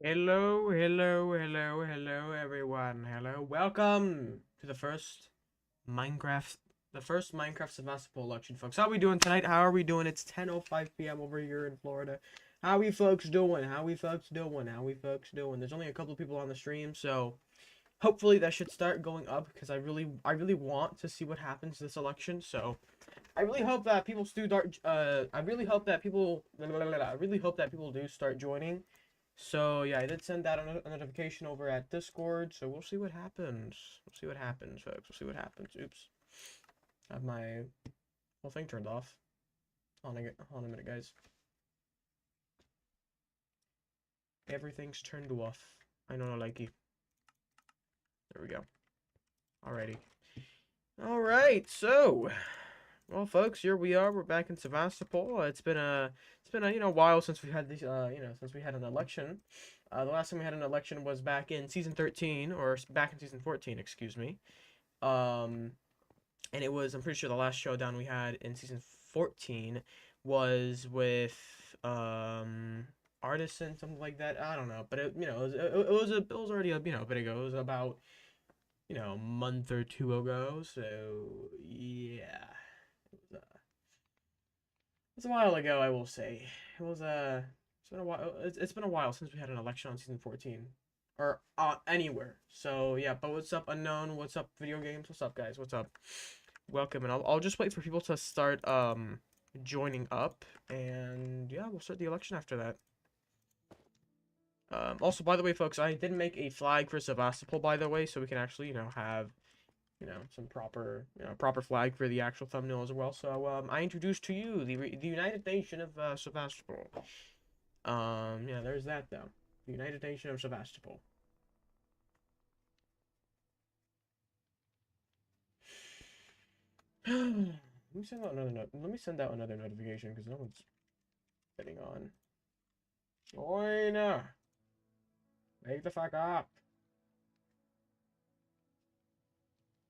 Hello, hello, hello, hello, everyone. Hello, welcome to Minecraft, the first Minecraft Sevastopol election, folks. How are we doing tonight? How are we doing? It's 10:05 p.m. over here in Florida. How we folks doing? How we folks doing? How we folks doing? There's only a couple of people on the stream, so hopefully that should start going up because I really want to see what happens this election. So I really hope that people do start. I really hope that people. I really hope that people do start joining. So yeah, I did send out a notification over at Discord. So we'll see what happens. We'll see what happens, folks. We'll see what happens. Oops, I have my whole thing turned off. Hold on a minute, guys. Everything's turned off. I don't know, likey. There we go. Alrighty. All right. So, well, folks, here we are. We're back in Sevastopol. It's been a while since we had these since we had an election. The last time we had an election was back in season 13 or back in season 14, excuse me. Um and it was, I'm pretty sure, the last showdown we had in season 14 was with Artisan, something like that. I don't know, but it was already a bit ago. It was about a month or two ago. So yeah, it's a while ago, I will say. It was it's been a while. It's been a while since we had an election on season 14 or anywhere. So yeah, but what's up, unknown? What's up, video games? What's up, guys? What's up? Welcome, and I'll just wait for people to start joining up, and yeah, we'll start the election after that. Also, by the way, folks, I did make a flag for Sevastopol, by the way, so we can actually have some proper flag for the actual thumbnail as well. So I introduce to you the United Nation of Sevastopol. Yeah, there's that though. The United Nation of Sevastopol. Let me send out another notification because no one's getting on. Join. Wake the fuck up.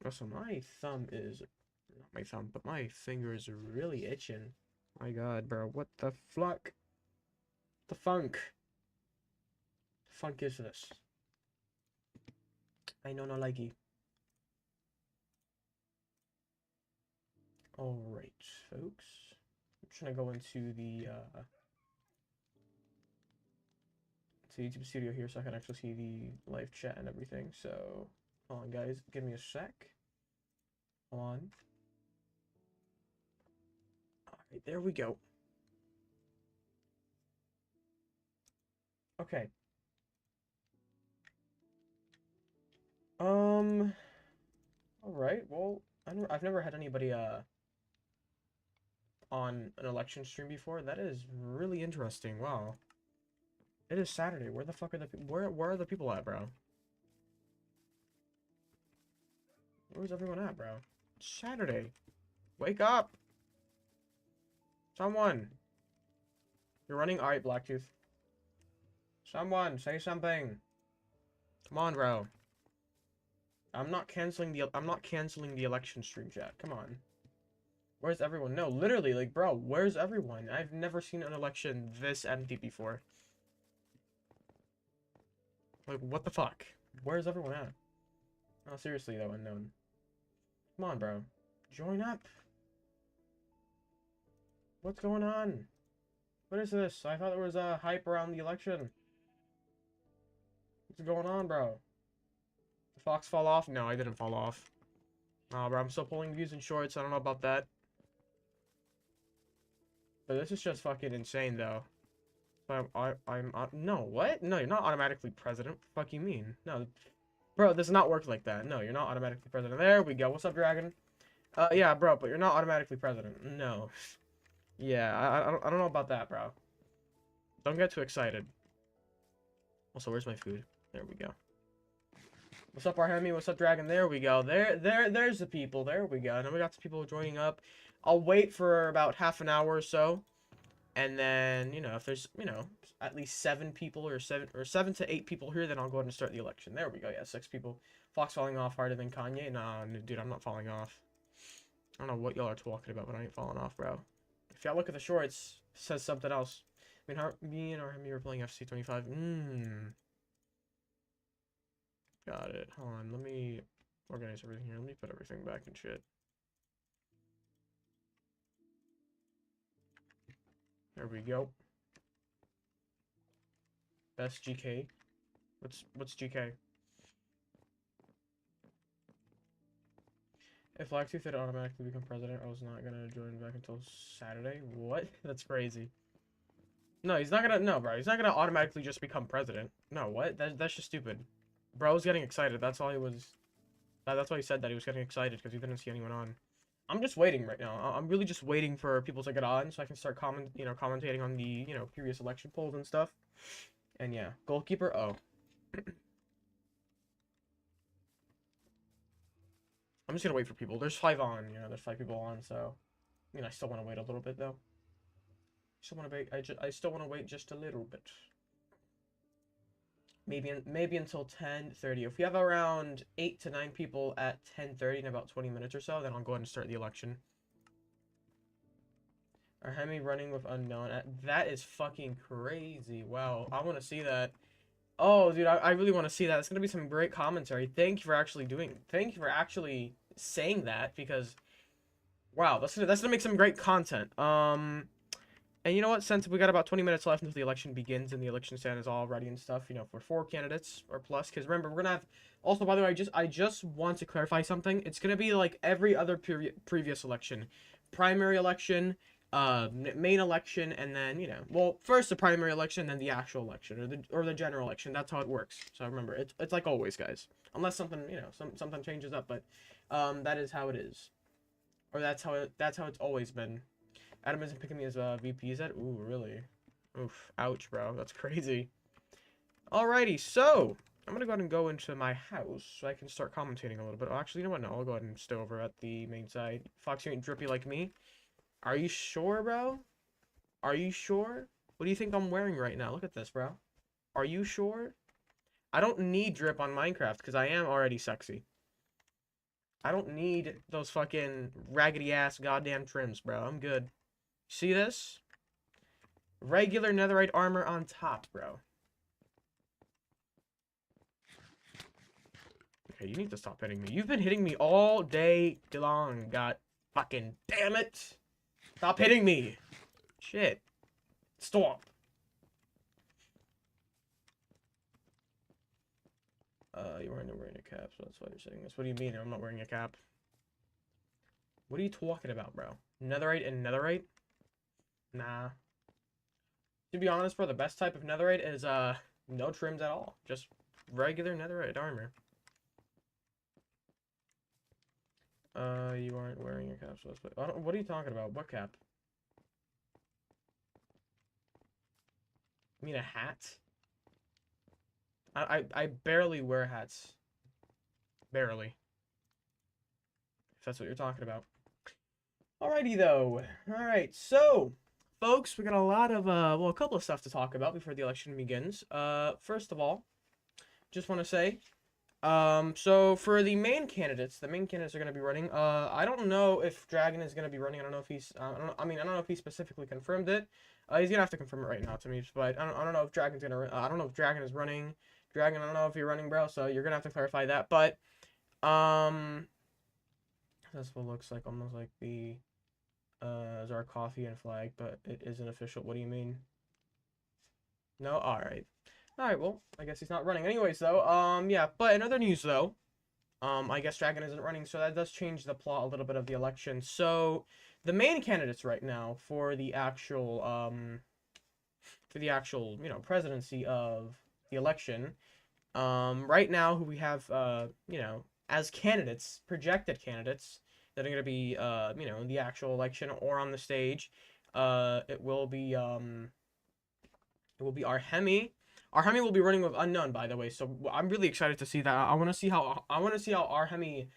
Also, my thumb is not my thumb, but my finger is really itching. My God, bro, what the fuck? The funk. The funk is this? I know no likey. Alright, folks. I'm just gonna go into the to YouTube Studio here so I can actually see the live chat and everything. So, hold on, guys. Give me a sec. Hold on. Alright, there we go. Okay. Alright, well, I've never had anybody on an election stream before. That is really interesting. Wow. It is Saturday. Where the fuck are the where are the people at, bro? Where's everyone at, bro? It's Saturday. Wake up. Someone. You're running? Alright, Blacktooth. Someone, say something. Come on, bro. I'm not canceling the election stream chat. Come on. Where's everyone? No, literally, like, bro, where's everyone? I've never seen an election this empty before. Like, what the fuck? Where's everyone at? Oh, seriously, though, unknown. Come on, bro. Join up. What's going on? What is this? I thought there was a hype around the election. What's going on, bro? The fox fall off? No, I didn't fall off. Oh, bro, I'm still pulling views and shorts. I don't know about that. But this is just fucking insane, though. I'm no, what? No, you're not automatically president. What the fuck you mean? No, bro, this does not work like that. No, you're not automatically president. There we go. What's up, Dragon? Yeah, bro, but you're not automatically president. No. Yeah, I don't know about that, bro. Don't get too excited. Also, where's my food? There we go. What's up, Arhemi? What's up, Dragon? There we go. There's the people. There we go. Now we got some people joining up. I'll wait for about half an hour or so. And then, if there's, at least 7 people or 7 to 8 people here, then I'll go ahead and start the election. There we go. Yeah, 6 people. Fox falling off harder than Kanye. Nah, dude, I'm not falling off. I don't know what y'all are talking about, but I ain't falling off, bro. If y'all look at the shorts, it says something else. Me and Arhemi were playing FC25. Got it. Hold on, let me organize everything here. Let me put everything back in shit. There we go. Best GK. What's GK? If Lacktooth had automatically become president, I was not gonna join back until Saturday. What? That's crazy. No, he's not gonna. No, bro. He's not gonna automatically just become president. No, what? That's just stupid. Bro's getting excited. That's all he was. That's why he said that he was getting excited because he didn't see anyone on. I'm just waiting right now. I'm really just waiting for people to get on so I can start commentating on the previous election polls and stuff. And yeah, goalkeeper. Oh. I'm just gonna wait for people. There's 5 on, there's 5 people on, so I still want to wait a little bit though. I still want to wait just a little bit. Maybe until 10:30. If we have around 8 to 9 people at 10:30 in about 20 minutes or so, then I'll go ahead and start the election. Arhemi running with unknown. That is fucking crazy. Wow, I want to see that. Oh, dude, I really want to see that. It's gonna be some great commentary. Thank you for actually saying that, because wow, that's gonna make some great content. And you know what? Since we got about 20 minutes left until the election begins and the election stand is all ready and stuff, for 4 candidates or plus. Because remember, we're gonna have. Also, by the way, I just want to clarify something. It's gonna be like every other previous election, primary election, main election, and then well, first the primary election, then the actual election, or the general election. That's how it works. So remember, it's like always, guys. Unless something something changes up, but that is how it is, or that's how it's always been. Adam isn't picking me as a VP, is that? Ooh, really? Oof, ouch, bro. That's crazy. Alrighty, so I'm gonna go ahead and go into my house so I can start commentating a little bit. Oh, actually, you know what? No, I'll go ahead and stay over at the main side. Fox, you ain't drippy like me. Are you sure, bro? Are you sure? What do you think I'm wearing right now? Look at this, bro. Are you sure? I don't need drip on Minecraft because I am already sexy. I don't need those fucking raggedy ass goddamn trims, bro. I'm good. See this? Regular netherite armor on top, bro. Okay, you need to stop hitting me. You've been hitting me all day long. God fucking damn it. Stop hitting me. Shit. Stop. You're wearing a cap, so that's why you're saying this. What do you mean I'm not wearing a cap? What are you talking about, bro? Netherite and netherite? Nah. To be honest, bro, the best type of netherite is no trims at all. Just regular netherite armor. You aren't wearing your cap, so let's play. What are you talking about? What cap? You mean a hat? I barely wear hats. Barely. If that's what you're talking about. Alrighty, though. Alright, so, folks, we got a lot of, well, a couple of stuff to talk about before the election begins. First of all, just want to say, so for the main candidates are going to be running. I don't know if Dragon is going to be running. I don't know if he's, I don't know if he specifically confirmed it. He's going to have to confirm it right now to me, but I don't know if Dragon's going to, I don't know if Dragon is running. Dragon, I don't know if you're running, bro, so you're going to have to clarify that, but, that's what looks like, almost like the, Zarkothian flag, but it isn't official. What do you mean? No? Alright. Alright, well, I guess he's not running. Anyways, though, yeah, but in other news, though, I guess Dragon isn't running, so that does change the plot a little bit of the election. So, the main candidates right now for the actual, presidency of the election, right now, who we have, as candidates, projected candidates, that are going to be, in the actual election or on the stage, it will be Arhemi. Arhemi will be running with unknown, by the way, so I'm really excited to see that. I want to see how Arhemi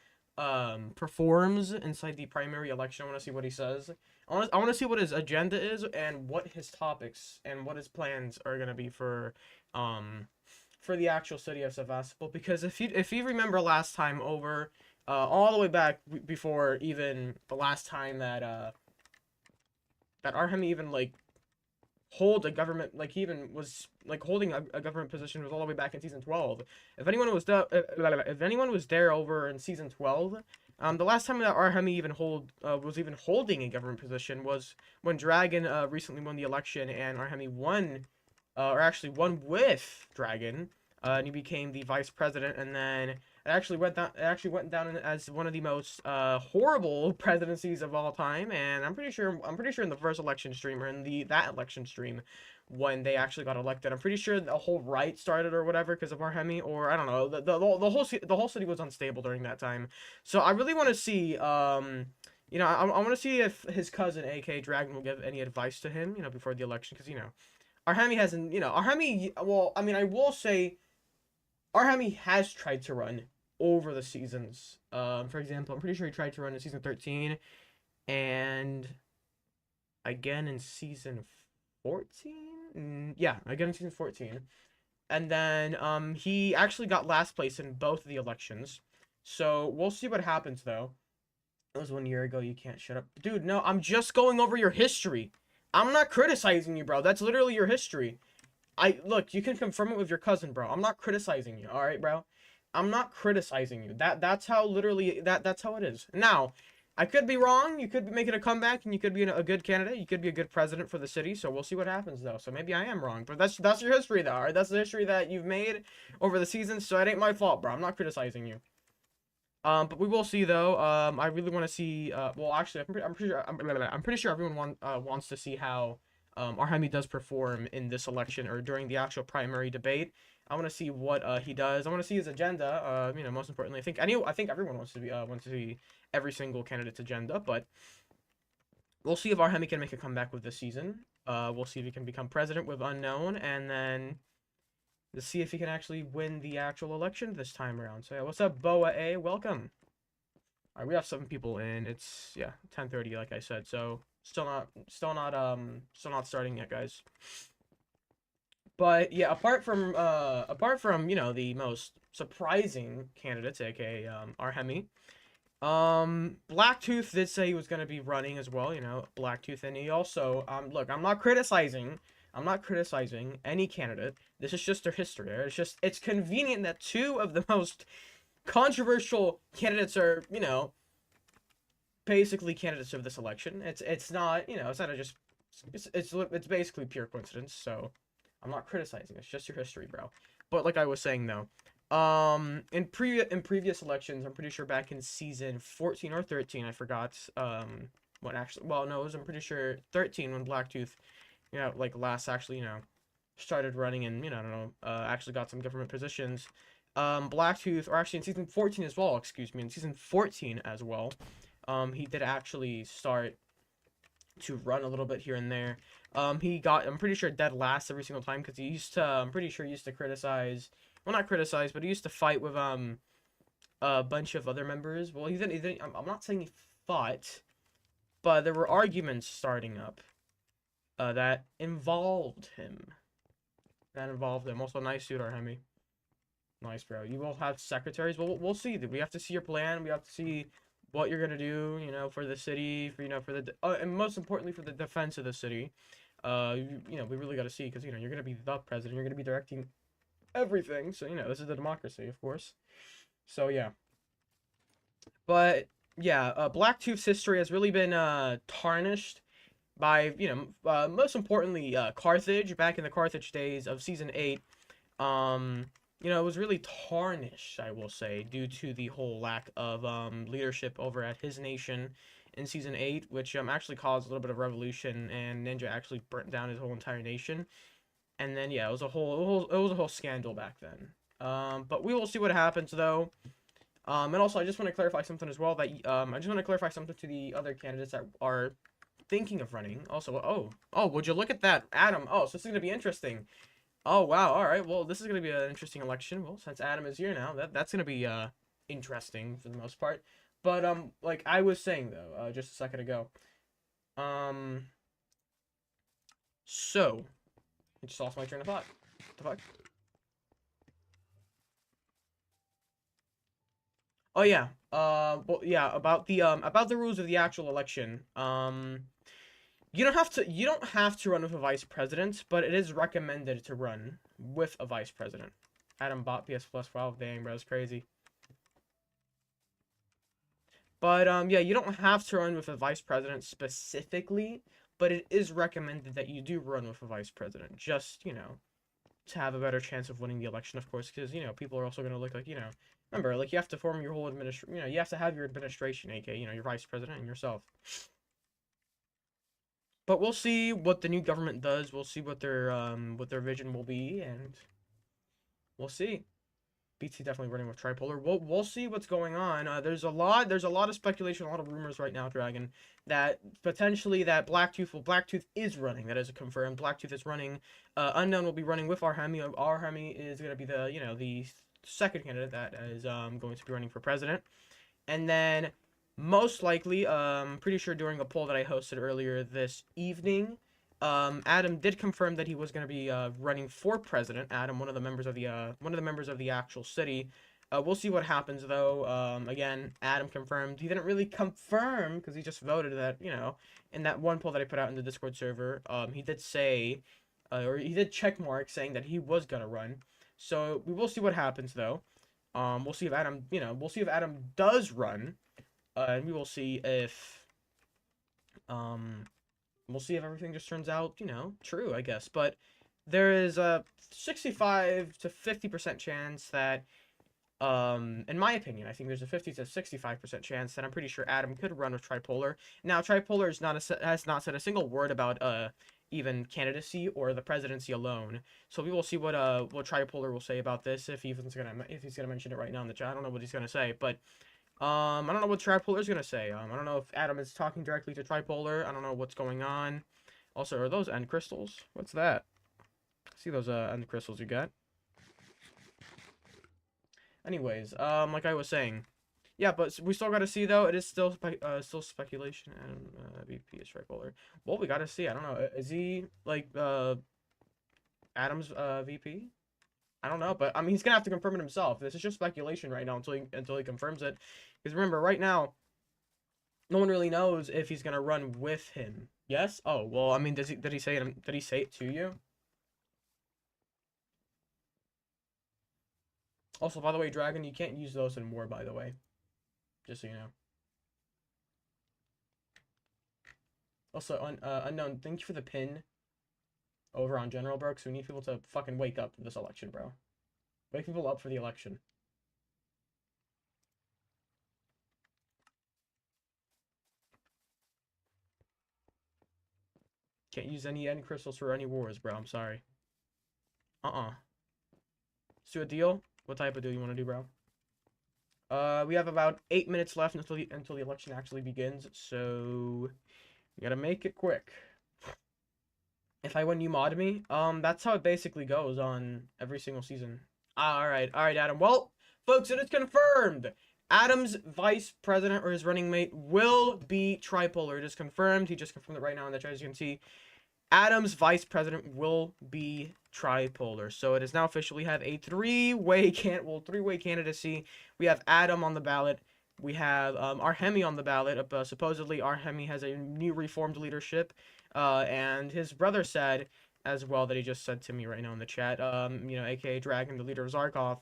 performs inside the primary election. I want to see what he says. I want to see what his agenda is and what his topics and what his plans are going to be for the actual city of Sevastopol, because if you remember last time over, all the way back before even the last time that Arhemi even, like, hold a government, like he even was like holding a government position was all the way back in season 12. If anyone was there over in season 12, the last time that Arhemi even was even holding a government position was when Dragon recently won the election and Arhemi won, or actually won with Dragon, and he became the vice president, and then it actually went down as one of the most horrible presidencies of all time. And I'm pretty sure in the first election stream, or in that election stream, when they actually got elected, I'm pretty sure the whole right started or whatever because of Arhemi, or I don't know, the whole city was unstable during that time. So I really want to see I want to see if his cousin, aka Dragon, will give any advice to him, before the election, because Arhemi hasn't, Arhemi. Well, I mean, I will say Arhemi has tried to run over the seasons. For example, I'm pretty sure he tried to run in season 13 and again in season 14. Yeah, again in season 14. And then he actually got last place in both of the elections. So we'll see what happens though. It was 1 year ago. You can't shut up, dude. No, I'm just going over your history. I'm not criticizing you, bro. That's literally your history. Look, you can confirm it with your cousin, bro. I'm not criticizing you, all right, bro? I'm not criticizing you. That's how literally that's how it is. Now, I could be wrong. You could be making a comeback, and you could be a good candidate. You could be a good president for the city. So we'll see what happens, though. So maybe I am wrong, but that's your history, though. All right, that's the history that you've made over the seasons. So it ain't my fault, bro. I'm not criticizing you. But we will see though. I really want to see. Well, actually, I'm pretty sure everyone wants to see how Arhemi does perform in this election or during the actual primary debate. I want to see what he does. I want to see his agenda. Most importantly, I think everyone wants to see every single candidate's agenda. But we'll see if Arhemi can make a comeback with this season. We'll see if he can become president with Unknown, and then to see if he can actually win the actual election this time around. So yeah, what's up, Boa A? Welcome. All right, we have 7 people in. It's 10:30, like I said. So still not starting yet, guys. But yeah, apart from the most surprising candidates, aka Arhemi, Blacktooth did say he was gonna be running as well. Blacktooth, and he also look, I'm not criticizing any candidate. This is just their history. It's convenient that 2 of the most controversial candidates are, basically candidates of this election. It's not, it's not just it's basically pure coincidence. So I'm not criticizing. It's just your history, bro. But like I was saying though, in previous elections, I'm pretty sure back in season 14 or 13, I forgot what actually, well, no, I'm pretty sure 13 when Blacktooth last actually, started running and, I don't know, actually got some government positions. Blacktooth, or actually in season 14 as well, excuse me, in season 14 as well, he did actually start to run a little bit here and there. He got, I'm pretty sure, dead last every single time because I'm pretty sure he used to criticize, well, not criticize, but he used to fight with, a bunch of other members. Well, I'm not saying he fought, but there were arguments starting up that involved him. Also, nice suit, Arhemi. Nice, bro. You will have secretaries. We'll see. We have to see your plan. We have to see what you're gonna do. For the city. And most importantly, for the defense of the city. We really got to see because you're gonna be the president. You're gonna be directing everything. So this is the democracy, of course. So yeah. But yeah, Blacktooth's history has really been tarnished by most importantly Carthage back in the Carthage days of season 8. It was really tarnished, I will say, due to the whole lack of leadership over at his nation in season 8, which actually caused a little bit of revolution, and Ninja actually burnt down his whole entire nation. And then it was a whole scandal back then. But we will see what happens though. And also I just want to clarify something as well, that I just want to clarify something to the other candidates that are thinking of running. Also, would you look at that, Adam? Oh, so this is gonna be interesting. Oh wow, all right. Well, this is gonna be an interesting election. Well, since Adam is here now, that's gonna be interesting for the most part. But like I was saying though, just a second ago, so I just lost my train of thought. What the fuck? Oh yeah. Well, yeah. About the rules of the actual election. You don't have to run with a vice president, but it is recommended to run with a vice president. Adam bought PS Plus 12. Dang, bro, it's crazy. But yeah, you don't have to run with a vice president specifically, but it is recommended that you do run with a vice president. Just, to have a better chance of winning the election, of course, because, people are also going to look like, remember, like, you have to form your whole administration, you have to have your administration, aka, your vice president and yourself. But we'll see what the new government does. We'll see what their vision will be, and we'll see. BT definitely running with tripolar. We'll see what's going on. There's a lot of speculation, a lot of rumors right now, Dragon, that potentially that Blacktooth is running. That is confirmed. Blacktooth is running. Unknown will be running with Arhemi. Arhemi is gonna be the second candidate that is going to be running for president, and then most likely, pretty sure during a poll that I hosted earlier this evening, Adam did confirm that he was going to be running for president. Adam, one of the members of the actual city. We'll see what happens though. Again, Adam confirmed. He didn't really confirm because he just voted that, in that one poll that I put out in the Discord server. He did say, or he did check mark saying that he was gonna run. So we will see what happens though. We'll see if Adam does run. And we will see if everything just turns out, true, I guess. But there is a 65 to 50% chance that, in my opinion, I think there's a 50 to 65% chance that I'm pretty sure Adam could run with Tripolar. Now, Tripolar has not said a single word about even candidacy or the presidency alone. So we will see what Tripolar will say about this if he's gonna mention it right now in the chat. I don't know what he's gonna say, but I don't know what Tripolar is gonna say. I don't know if Adam is talking directly to Tripolar. I don't know what's going on. Also, are those end crystals? What's that? See those end crystals you got? Anyways, like I was saying, yeah, but we still gotta see though. It is still speculation, and VP is Tripolar. Well, we gotta see. I don't know. Is he like Adam's VP? I don't know, but I mean, he's gonna have to confirm it himself. This is just speculation right now until he confirms it. Because remember, right now, no one really knows if he's gonna run with him. Yes? Oh, well, I mean, did he say it? Did he say it to you? Also, by the way, Dragon, you can't use those anymore. By the way, just so you know. Also, unknown. Thank you for the pin over on General Brooks. We need people to fucking wake up for this election, bro. Wake people up for the election. Can't use any end crystals for any wars, bro. I'm sorry. Let's do a deal. What type of deal you want to do, bro? We have about 8 minutes left until the election actually begins, so we gotta make it quick. If I win, you mod me. That's how it basically goes on every single season. All right, Adam. Well, folks, it is confirmed. Adam's vice president or his running mate will be Tripolar. It is confirmed. He just confirmed it right now in the chat, as you can see. Adam's vice president will be Tripolar. So it is now officially have a three-way candidacy. We have Adam on the ballot. We have Arhemi on the ballot. Supposedly Arhemi has a new reformed leadership. And his brother said as well that he just said to me right now in the chat, aka Dragon, the leader of Zarkov.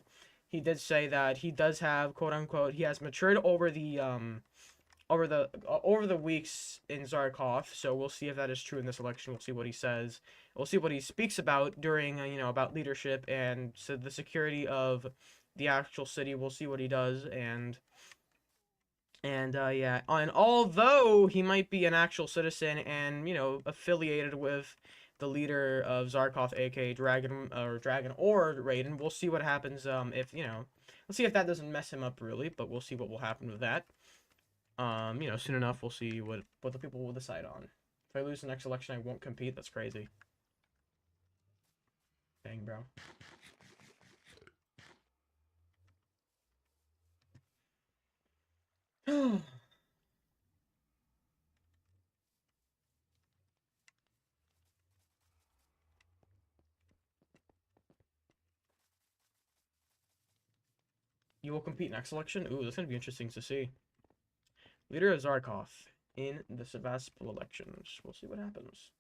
He did say that he does have, quote unquote, he has matured over the weeks in Zarkov, so we'll see if that is true in this election. We'll see what he says. We'll see what he speaks about during, about leadership and so the security of the actual city. We'll see what he does, and yeah, and although he might be an actual citizen and affiliated with the leader of Zarkov, aka Dragon or Raiden, we'll see what happens. If let's see if that doesn't mess him up really, but we'll see what will happen with that. Soon enough, we'll see what the people will decide on. If I lose the next election, I won't compete. That's crazy. Dang, bro. You will compete next election? Ooh, that's gonna be interesting to see. Leader of Zarkov. in the Sevastopol elections. We'll see what happens.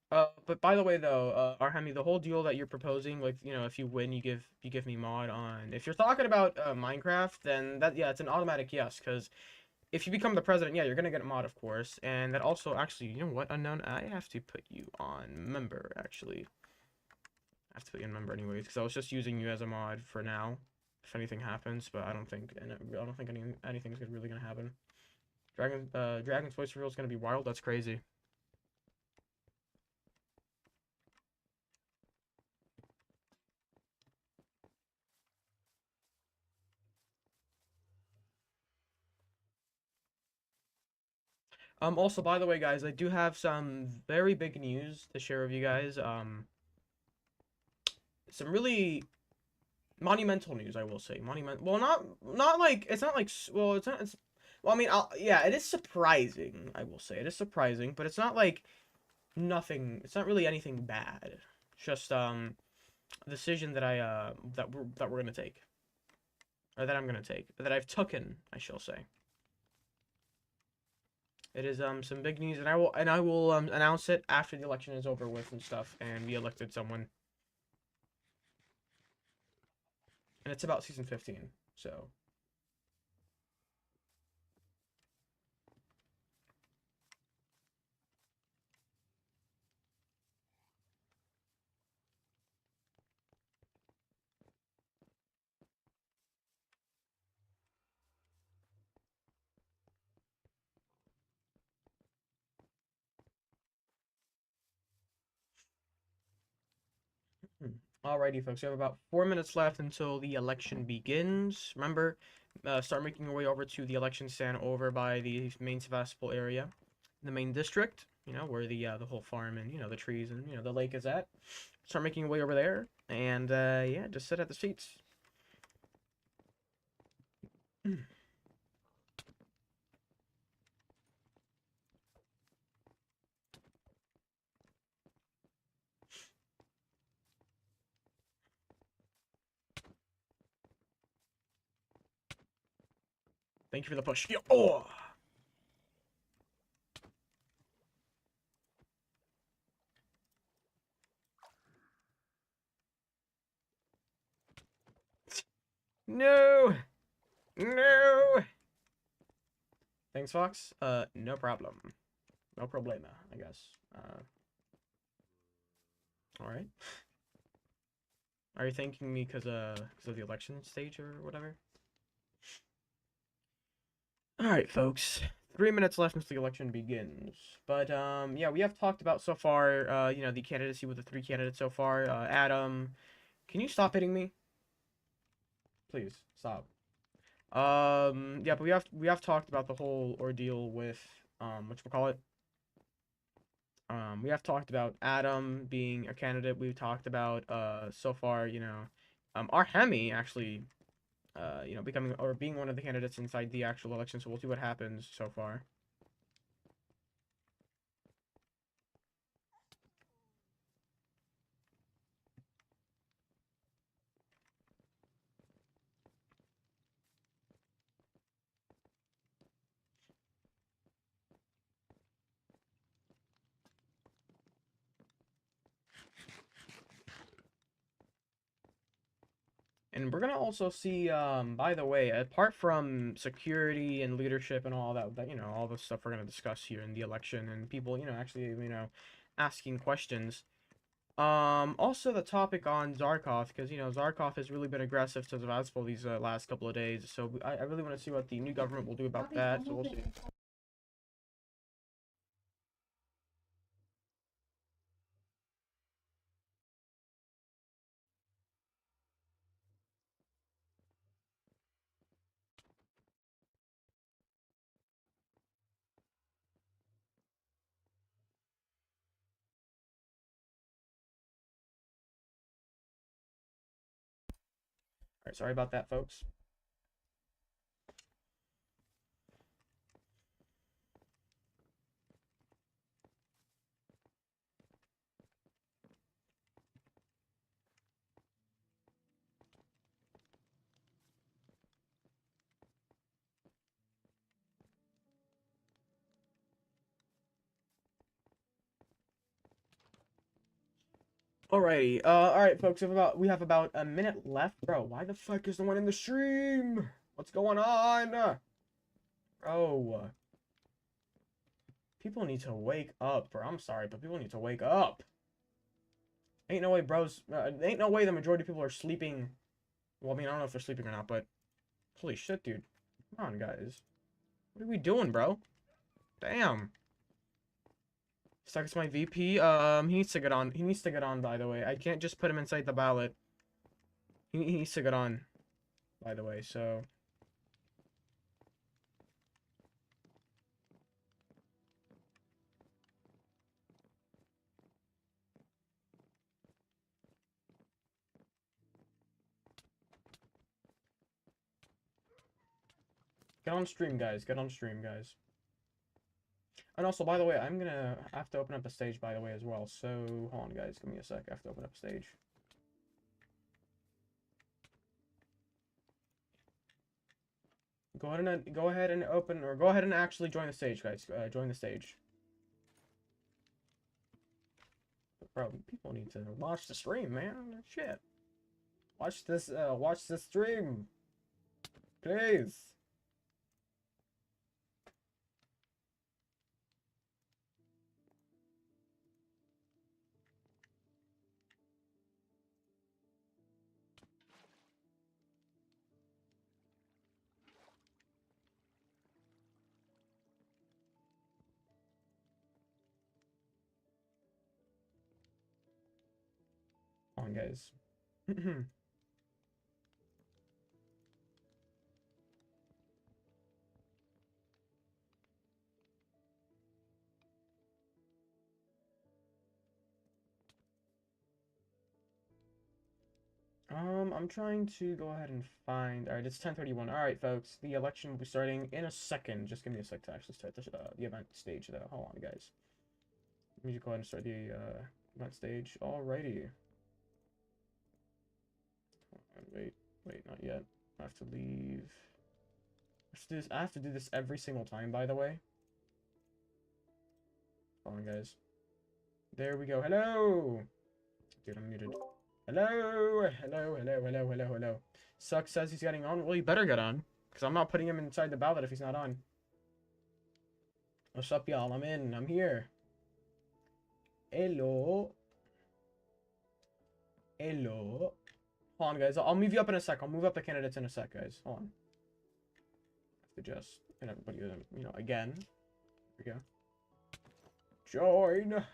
But by the way, though, Arhemi, the whole deal that you're proposing, like, you know, if you win, you give me mod on. If you're talking about Minecraft, then that, yeah, it's an automatic yes, because if you become the president, yeah, you're gonna get a mod, of course, and that also, actually, you know what, Unknown, I have to put you on member, actually. I have to put you on member anyways, because I was just using you as a mod for now, if anything happens, but I don't think, anything's really gonna happen. Dragon's voice reveal is gonna be wild. That's crazy. Also, by the way, guys, I do have some very big news to share with you guys. Some really monumental news, I will say. Well, not like it's not like well, it's not. It's well, I mean, yeah, it is surprising. I will say it is surprising, but it's not like nothing. It's not really anything bad. It's just a decision that we're gonna take, or that I'm gonna take, that I've taken, I shall say. It is some big news, and I will announce it after the election is over with and stuff, and we elected someone. And it's about season 15, so. Alrighty, folks, we have about 4 minutes left until the election begins. Remember, start making your way over to the election stand over by the main Sevastopol area, the main district. You know where the whole farm and the trees and the lake is at. Start making your way over there, and yeah, just sit at the seats. Thank you for the push. Yeah. Oh. No. No. Thanks, Fox. No problem. No problema, I guess. All right. Are you thanking me because of the election stage or whatever? All right, folks. 3 minutes left until the election begins. But yeah, we have talked about so far. The candidacy with the three candidates so far. Adam, can you stop hitting me? Please stop. Yeah, but we have talked about the whole ordeal with what you call it. We have talked about Adam being a candidate. We've talked about so far, Arhemi actually, becoming or being one of the candidates inside the actual election. So we'll see what happens so far. And we're gonna also see, by the way, apart from security and leadership and all that, all the stuff we're gonna discuss here in the election and people, actually, asking questions. Also the topic on Zarkov, because Zarkov has really been aggressive to Sevastopol these last couple of days. So I really want to see what the new government will do about that. So we'll see. All right, sorry about that, folks. Alrighty. Alright, folks. We have about a minute left. Bro, why the fuck is the one in the stream? What's going on? Bro. People need to wake up, bro. I'm sorry, but people need to wake up. Ain't no way, bros. Ain't no way the majority of people are sleeping. Well, I mean, I don't know if they're sleeping or not, but holy shit, dude. Come on, guys. What are we doing, bro? Damn. Sucks my VP. He needs to get on. He needs to get on, by the way. I can't just put him inside the ballot. He needs to get on, by the way, so. Get on stream, guys. Get on stream, guys. And also, by the way, I'm gonna have to open up a stage, by the way, as well. So, hold on, guys. Give me a sec. I have to open up a stage. Go ahead and open, or go ahead and actually join the stage, guys. Join the stage. Bro, people need to watch the stream, man. Shit. Watch this stream. Please. Come on, guys. I'm trying to go ahead and find. All right, it's 10:31. All right, folks, the election will be starting in a second. Just give me a sec to actually start the event stage, though. Hold on, guys. Let me just go ahead and start the event stage. Alrighty. Wait, not yet. I have to leave. I have to do this every single time, by the way. Hold on, guys. There we go. Hello. Dude, I'm muted. Hello. Suck says he's getting on. Well, he better get on. Because I'm not putting him inside the ballot if he's not on. What's up, y'all? I'm in. I'm here. Hello. Hold on, guys. I'll move you up in a sec. I'll move up the candidates in a sec, guys. Hold on. I have to just get everybody, you know, again. Here we go. Join.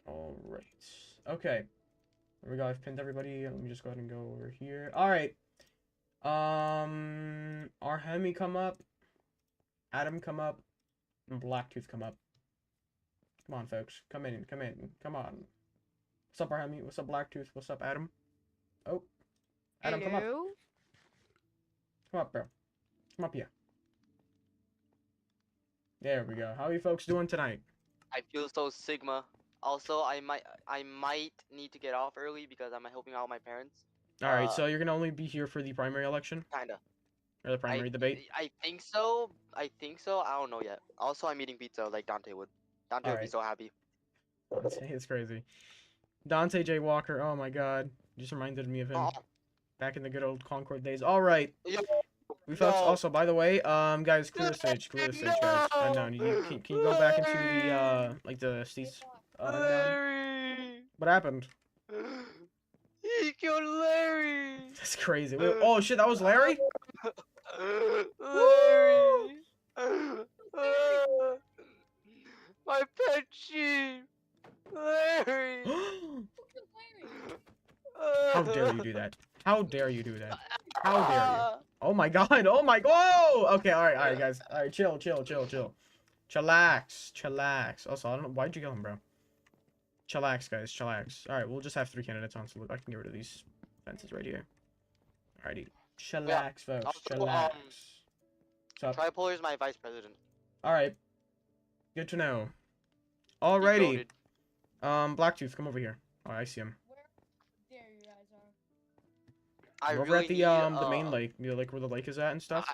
Alright. Okay. There we go. I've pinned everybody. Let me just go ahead and go over here. Alright. Arhemi come up. Adam come up. And Blacktooth come up. Come on, folks. Come in. Come on. What's up, Arhemi? What's up, Blacktooth? What's up, Adam? Oh. Adam, Hello? come up. Come up, bro. Come up here. There we go. How are you folks doing tonight? I feel so Sigma. Also, I might need to get off early because I'm helping out my parents. Alright, so you're gonna only be here for the primary election? Kinda. Or the primary debate? I think so. I don't know yet. Also, I'm eating pizza like Dante would. Dante would be so happy. It's crazy. Dante J. Walker, oh my god. Just reminded me of him. Back in the good old Concord days. Alright. We folks, also, by the way, guys, clear the stage, guys. Unknown. Can you go back into the, like, the seats? Larry! What happened? He killed Larry! That's crazy. Wait, oh shit, that was Larry? Larry! My pet sheep! Larry! How dare you do that? How dare you do that? How dare you? Oh my god, oh my god! Okay, alright, guys. Alright, chill. Chillax. Also, I don't know, why'd you kill him, bro? Chillax, guys, chillax. Alright, we'll just have 3 candidates on, so look, I can get rid of these fences right here. Alrighty. Chillax, folks. Chillax. Tripolar is my vice president. Alright. Good to know. Alrighty. Blacktooth, come over here. Oh, I see him. Where you guys are. Over at the main lake, the lake where the lake is at and stuff.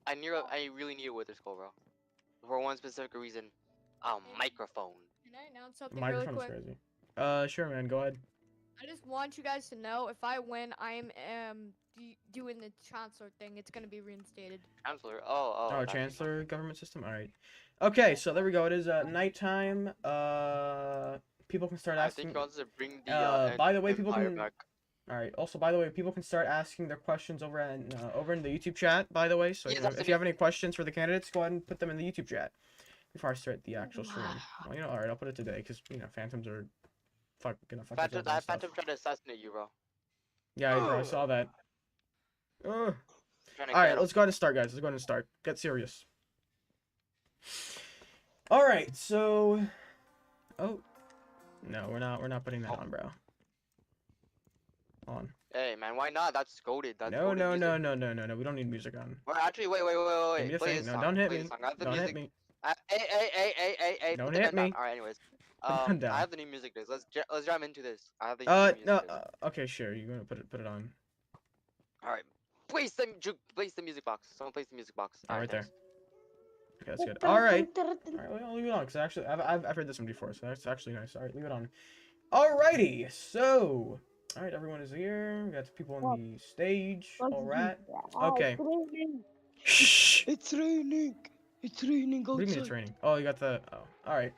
I really need a wither skull, bro. For one specific reason. A microphone. Can I announce something really Microphone's quick? crazy. Sure, man. Go ahead. I just want you guys to know if I win, I am doing the chancellor thing. It's gonna be reinstated. Chancellor. Oh, That's Chancellor government system. All right. Okay, so there we go. It is nighttime. People can start I asking. think he wants to bring the by the way, people empire can. back. All right. Also, by the way, people can start asking their questions over in the YouTube chat. By the way, so Yeah, if you have any questions for the candidates, go ahead and put them in the YouTube chat before I start the actual stream. Well, all right, I'll put it today because phantoms are gonna fuck us over and stuff. Phantom tried to assassinate you, bro. Yeah, bro, I saw that. Ugh. Trying to All get right, him. let's go ahead and start, guys. Let's go ahead and start. Get serious. All right, so. Oh. No, we're not putting that on, bro. On. Hey, man, why not? That's goaded. That's No. goated music. We don't need music on. Well, actually, wait. Give me the Play thing. this No, song. don't hit Play me. this song. I have the Don't music. hit me. Hey. Don't put the hit gun down. me. All right, anyways. Put the gun I have down. the new music disc. Let's jam into this. I have the new music No. disc. Okay, sure. You're gonna put it on. All right. Place the music box. Someone place the music box. Oh, right there. thanks. Okay, that's good. All right. All right, well, leave it on because actually I've heard this one before, so that's actually nice. All right, leave it on. Alrighty, so all right, everyone is here. We got the people on the stage. All right. Okay. Shh. It's raining. It's raining What do you mean outside. it's raining? Oh, you got the. Oh, all right.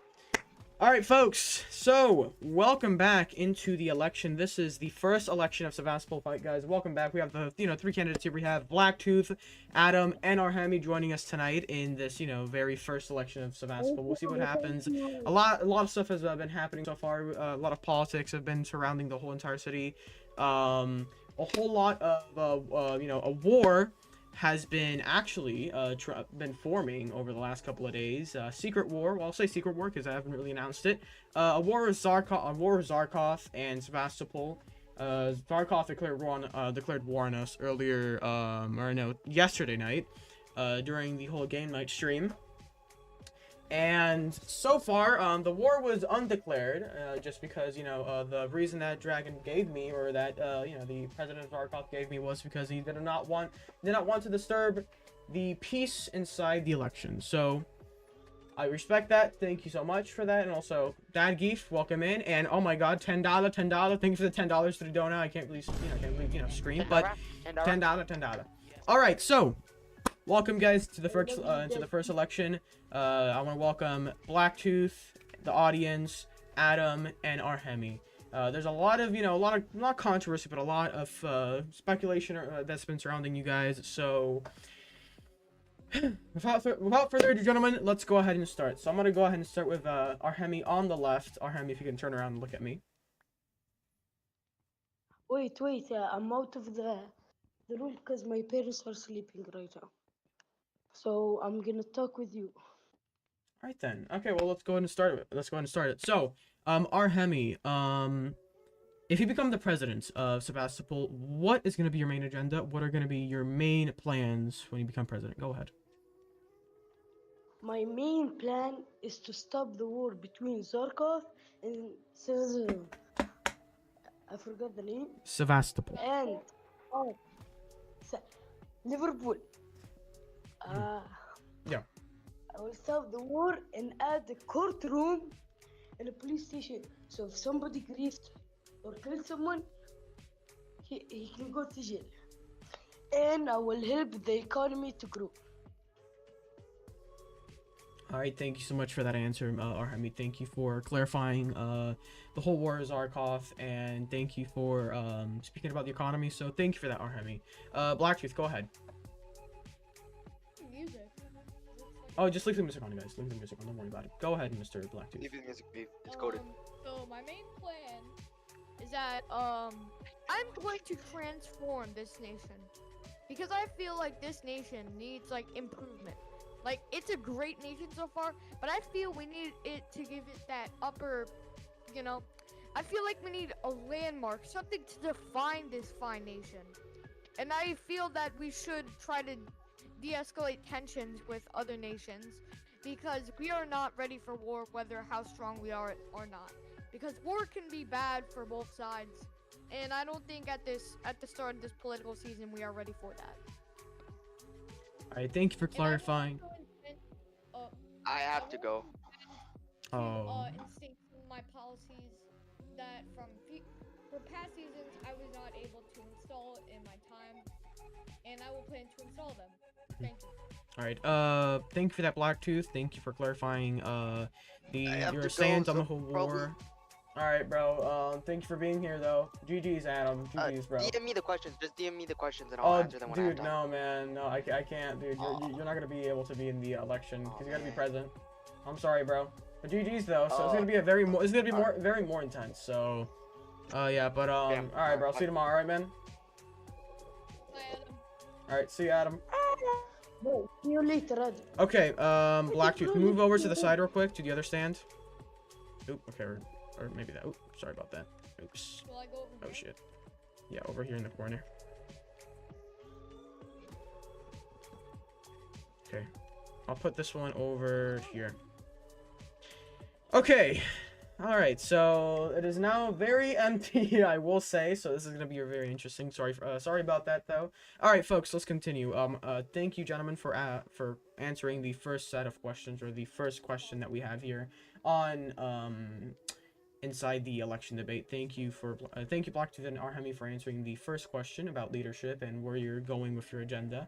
All right, folks. So, welcome back into the election. This is the first election of Sevastopol Fight, guys. Welcome back. We have the, three candidates here. We have Blacktooth, Adam, and Arhemi joining us tonight in this, very first election of Sevastopol. We'll see what happens. A lot of stuff has been happening so far. A lot of politics have been surrounding the whole entire city. A whole lot of, a war has been actually been forming over the last couple of days. Secret war. Well, I'll say secret war because I haven't really announced it. A war with Zarkov and Sevastopol. Zarkov declared war on us earlier, yesterday night, during the whole game night stream. And so far, the war was undeclared, just because, the reason that Dragon gave me, or that, the president of Zarkov gave me, was because he did not want to disturb the peace inside the election. So, I respect that. Thank you so much for that. And also, Dad Geef, welcome in. And, oh my god, $10. Thank you for the $10 to the donut. I can't believe, scream, but $10. Alright, so, welcome, guys, to the first election. I want to welcome Blacktooth, the audience, Adam, and Arhemi. There's a lot of, not controversy, but a lot of speculation that's been surrounding you guys. So, without further ado, gentlemen, let's go ahead and start. So I'm gonna go ahead and start with Arhemi on the left. Arhemi, if you can turn around and look at me. Wait. I'm out of the room because my parents are sleeping right now. So I'm gonna talk with you. All right then. Okay, well let's go ahead and start it. So, Arhemi, if you become the president of Sevastopol, what is going to be your main agenda? What are going to be your main plans when you become president? Go ahead. My main plan is to stop the war between Zarkov and I forgot the name. Sevastopol. And Liverpool. Yeah. I will stop the war and add a courtroom and a police station. So if somebody grieved or killed someone, he can go to jail. And I will help the economy to grow. All right, thank you so much for that answer, Arhemi. Thank you for clarifying the whole war of Zarkov, and thank you for speaking about the economy. So thank you for that, Arhemi. Blacktooth, go ahead. Music. Oh, just leave the music on, guys. Leave the music on. Don't worry about it. Go ahead, Mr. Blacktooth. Leave the music, Beef. It's coded. So my main plan is that I'm going to transform this nation because I feel like this nation needs like improvement. Like it's a great nation so far, but I feel we need it to give it that upper, I feel like we need a landmark, something to define this fine nation. And I feel that we should try to de-escalate tensions with other nations because we are not ready for war, whether how strong we are or not. Because war can be bad for both sides, and I don't think at the start of this political season we are ready for that. right, thank you for And I will clarifying. also intend, uh, I I have to will go. to Oh. instate some of my policies that for past seasons I was not able to install in my time, and I will plan to install them. Thank you. All right. Thank you for that, Blacktooth. Thank you for clarifying. I have Your to go, stance on so the whole probably war. All right, bro. Thank you for being here, though. GG's, Adam. GG's, bro. DM me the questions. Just DM me the questions and I'll Oh, answer them when I have dude, time. no, man. No, I can't, dude. You're not gonna be able to be in the election Aw, because you gotta be man. present. I'm sorry, bro. But GG's though, so it's Oh, gonna be a very it's gonna be alright. very more intense. So, yeah. But Okay, all right, bro. I'll see you tomorrow. All right, man. Bye, Adam. All right, see you, Adam. Bro, see you later, Adam. Okay, Blacktooth, move over to the side real quick to the other stand. Oop, okay, or maybe that. Oop, sorry about that. Oops. Will I go over Oh here? shit. Yeah, over here in the corner. Okay, I'll put this one over here. Okay. All right, so it is now very empty, I will say. So this is gonna be very interesting. Sorry about that, though. All right, folks, let's continue. Thank you, gentlemen, for answering the first set of questions, or the first question that we have here on inside the election debate. Thank you, Blacktooth and Arhemi, for answering the first question about leadership and where you're going with your agenda.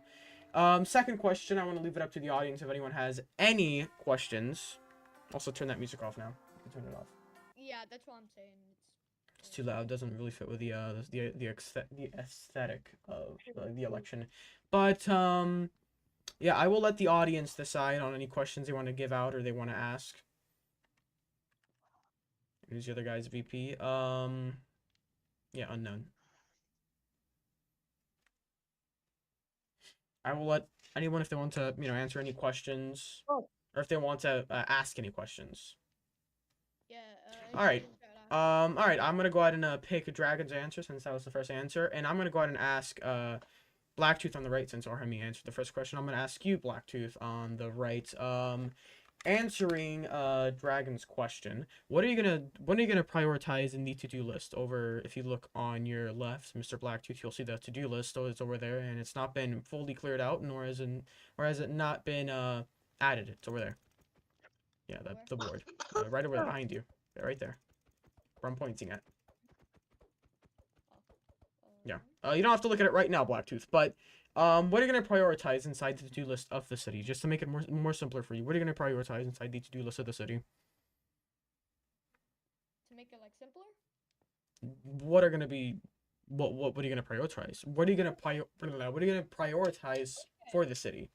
Second question, I want to leave it up to the audience if anyone has any questions. Also, turn that music off now. You can turn it off. Yeah, that's what I'm saying. It's too loud. Doesn't really fit with the aesthetic of the election. But yeah, I will let the audience decide on any questions they want to give out or they want to ask. Who's the other guy's VP? Yeah, unknown. I will let anyone, if they want to, answer any questions, Oh. or if they want to ask any questions. Yeah. All right. All right. I'm gonna go ahead and pick Dragon's answer since that was the first answer, and I'm gonna go ahead and ask Blacktooth on the right since Arhemi answered the first question. I'm gonna ask you, Blacktooth, on the right. Answering Dragon's question, when are you gonna prioritize in the to-do list? Over, if you look on your left, Mr. Blacktooth, you'll see the to-do list. So it's over there, and it's not been fully cleared out, nor has it not been added. It's over there. Yeah, the board, right over there behind you. Yeah, right there, where I'm pointing at. Yeah. You don't have to look at it right now, Blacktooth, but what are you going to prioritize inside the to-do list of the city? Just to make it more simpler for you, what are you going to prioritize inside the to-do list of the city? To make it like simpler? What are going to be what are you going to prioritize? What are you going to prioritize for the city?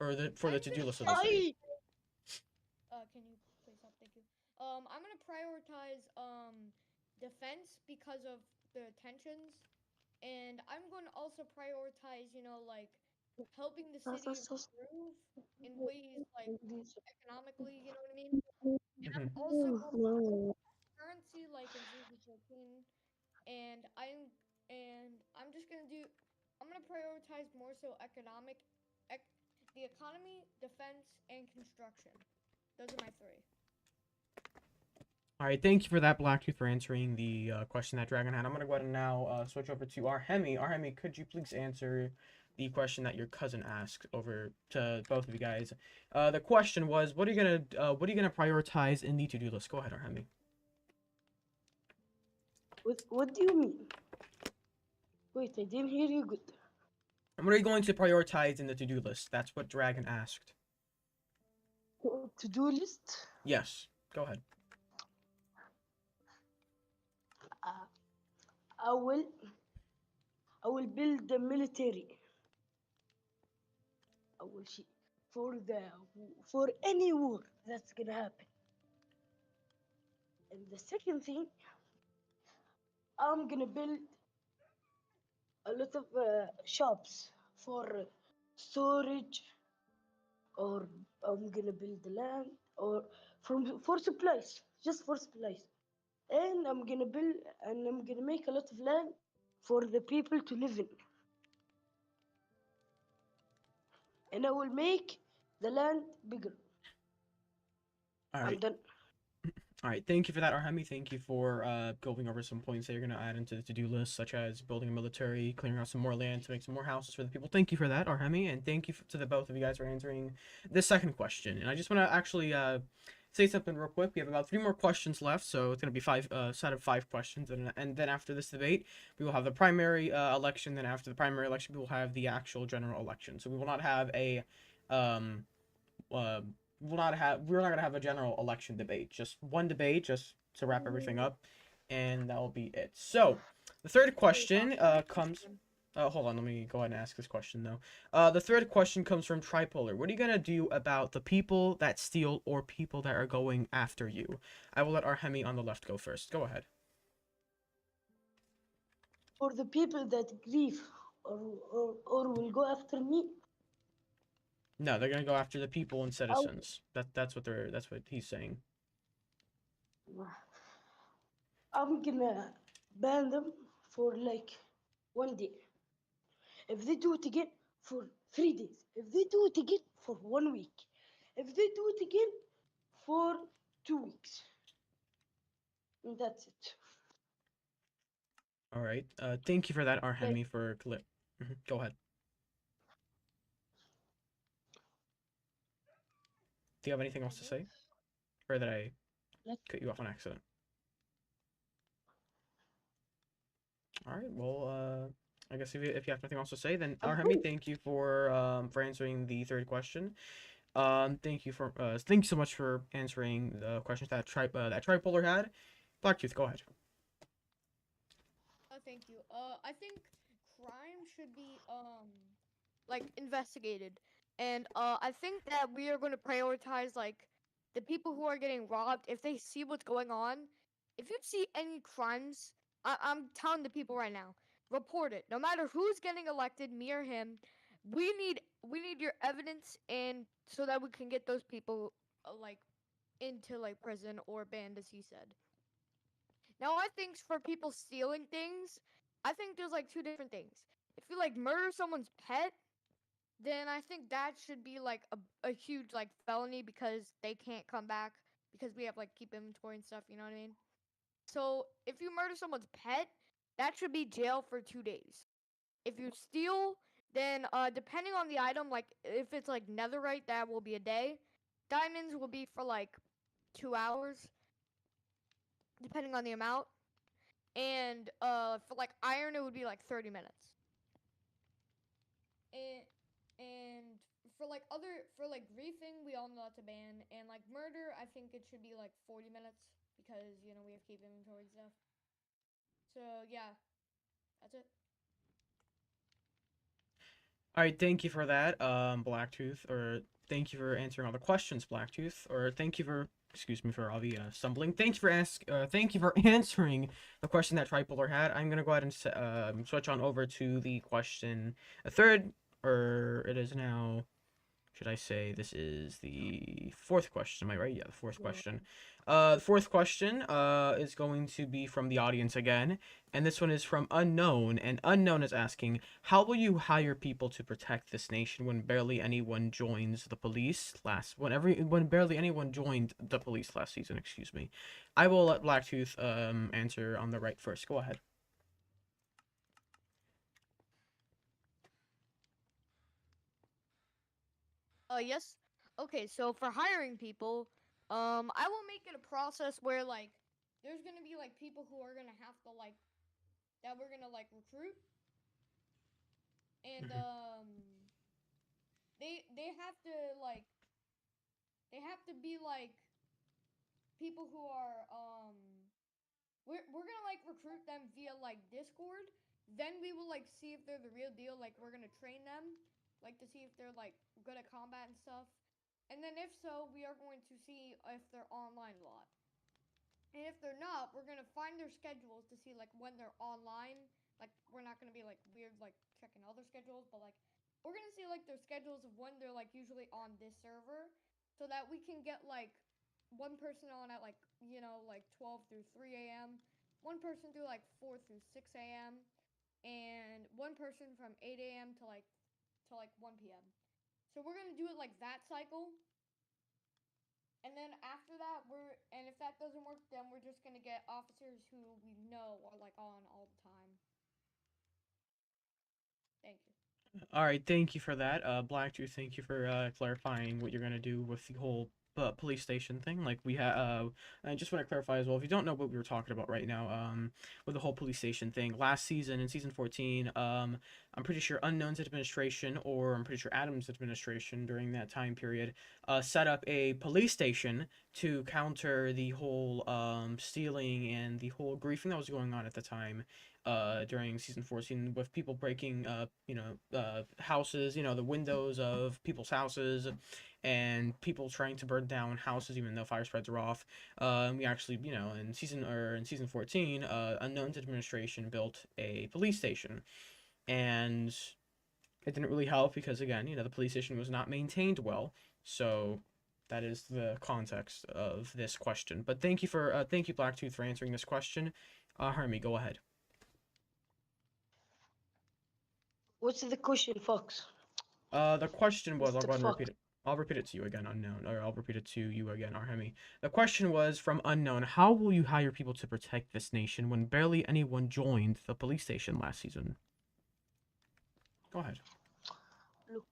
Or for the to-do list of the city? Can you please stop? Thank you. I'm gonna prioritize defense because of the tensions, and I'm going to also prioritize, like helping the city improve in ways like economically. You know what I mean? And I'm also going to currency like in 014, and I'm just gonna do. I'm gonna prioritize more so the economy, defense, and construction. Those are my three. All right, thank you for that, Blacktooth, for answering the question that Dragon had. I'm gonna go ahead and now switch over to Arhemi. Arhemi, could you please answer the question that your cousin asked over to both of you guys? The question was, what are you gonna prioritize in the to-do list? Go ahead, Arhemi. What do you mean? Wait, I didn't hear you good. And what are you going to prioritize in the to-do list? That's what Dragon asked. To-do list? Yes, go ahead. I will build the military. I will see for any war that's gonna happen. And the second thing, I'm gonna build a lot of shops for storage, or I'm gonna build the land, or for supplies, just for supplies. And I'm gonna make a lot of land for the people to live in. And I will make the land bigger. All I'm right. done. All right, thank you for that, Arhemi. Thank you for going over some points that you're gonna add into the to-do list, such as building a military, clearing out some more land to make some more houses for the people. Thank you for that, Arhemi, and thank you to the both of you guys for answering this second question. And I just want to actually say something real quick. We have about 3 more questions left, so it's gonna be 5 set of 5 questions, and then after this debate, we will have the primary election. Then after the primary election, we will have the actual general election. So we will not have a uh, we're not gonna have a general election debate. Just one debate, just to wrap everything up, and that will be it. So the third question comes. Hold on, let me go ahead and ask this question though. The third question comes from Tripolar. What are you gonna do about the people that steal or people that are going after you? I will let Arhemi on the left go first. Go ahead. For the people that grieve or will go after me, No, they're gonna go after the people and I'll, citizens. That's what he's saying. I'm gonna ban them for like 1 day. If they do it again, for 3 days. If they do it again, for 1 week. If they do it again, for 2 weeks. And that's it. All right. Thank you for that, Like, Arhemi, for clip. Go ahead. Do you have anything else to say? Or that I like cut you off on accident? All right. Well, I guess if you have nothing else to say, then I'm Arhemi, cool. thank you for answering the third question. Thank you so much for answering the questions that Tripolar had. Blacktooth, go ahead. Thank you. I think crime should be like investigated, and I think that we are going to prioritize like the people who are getting robbed. If they see what's going on, if you see any crimes, I'm telling the people right now, report it. No matter who's getting elected, me or him, we need your evidence, and so that we can get those people like into like prison or banned, as he said. Now, I think for people stealing things, I think there's like two different things. If you like murder someone's pet, then I think that should be like a huge like felony because they can't come back because we have like keep inventory and stuff, you know what I mean? So if you murder someone's pet, that should be jail for 2 days. If you steal, then depending on the item, like if it's like netherite, that will be a day. Diamonds will be for like 2 hours, depending on the amount. And for like iron, it would be like 30 minutes. And for like griefing, we all know that's a ban. And like murder, I think it should be like 40 minutes because we have to keep inventory and stuff. So yeah, that's it. All right, thank you for that, Blacktooth, or thank you for answering all the questions, Blacktooth, or thank you for, excuse me for all the stumbling. Thank you for answering the question that Tripolar had. I'm gonna go ahead and switch on over to the question, a third, or it is now. Should I say this is the fourth question? Am I right? Yeah, the fourth question. The fourth question is going to be from the audience again, and this one is from Unknown, and Unknown is asking, how will you hire people to protect this nation when barely anyone joins the police when barely anyone joined the police last season, excuse me. I will let Blacktooth answer on the right first. Go ahead. Yes. Okay, so for hiring people, I will make it a process where like there's gonna be like people who are gonna have to like that we're gonna like recruit, and they have to like they have to be like people who are we're gonna like recruit them via like Discord. Then we will like see if they're the real deal. Like we're gonna train them, like to see if they're like good at combat and stuff. And then if so, we are going to see if they're online a lot. And if they're not, we're gonna find their schedules to see like when they're online. Like we're not gonna be like weird like checking all their schedules, but like we're gonna see like their schedules of when they're like usually on this server, so that we can get like one person on at like like 12 through 3 a.m., one person through like 4 through 6 a.m., and one person from 8 a.m. to like 1 p.m. So we're gonna do it like that cycle, And then after that, and if that doesn't work, then we're just gonna get officers who we know are like on all the time. Thank you. All right, thank you for that. Blacktooth, thank you for clarifying what you're gonna do with the whole police station thing. Like we have, I just want to clarify as well. If you don't know what we were talking about right now, with the whole police station thing, last season in season 14, I'm pretty sure Unknown's administration, or I'm pretty sure Adam's administration during that time period, set up a police station to counter the whole stealing and the whole griefing that was going on at the time during season 14 with people breaking houses, the windows of people's houses, and people trying to burn down houses even though fire spreads are off. We actually, in season 14, Unknown's administration built a police station, and it didn't really help because again, the police station was not maintained well. So that is the context of this question. But thank you, Blacktooth, for answering this question. Hermie, go ahead. What's the question, Fox? The question was, I'll Mr. go ahead and Fox. repeat it. I'll repeat it to you again, Unknown, or I'll repeat it to you again, Arhemi. The question was from Unknown: how will you hire people to protect this nation when barely anyone joined the police station last season? Go ahead. Look,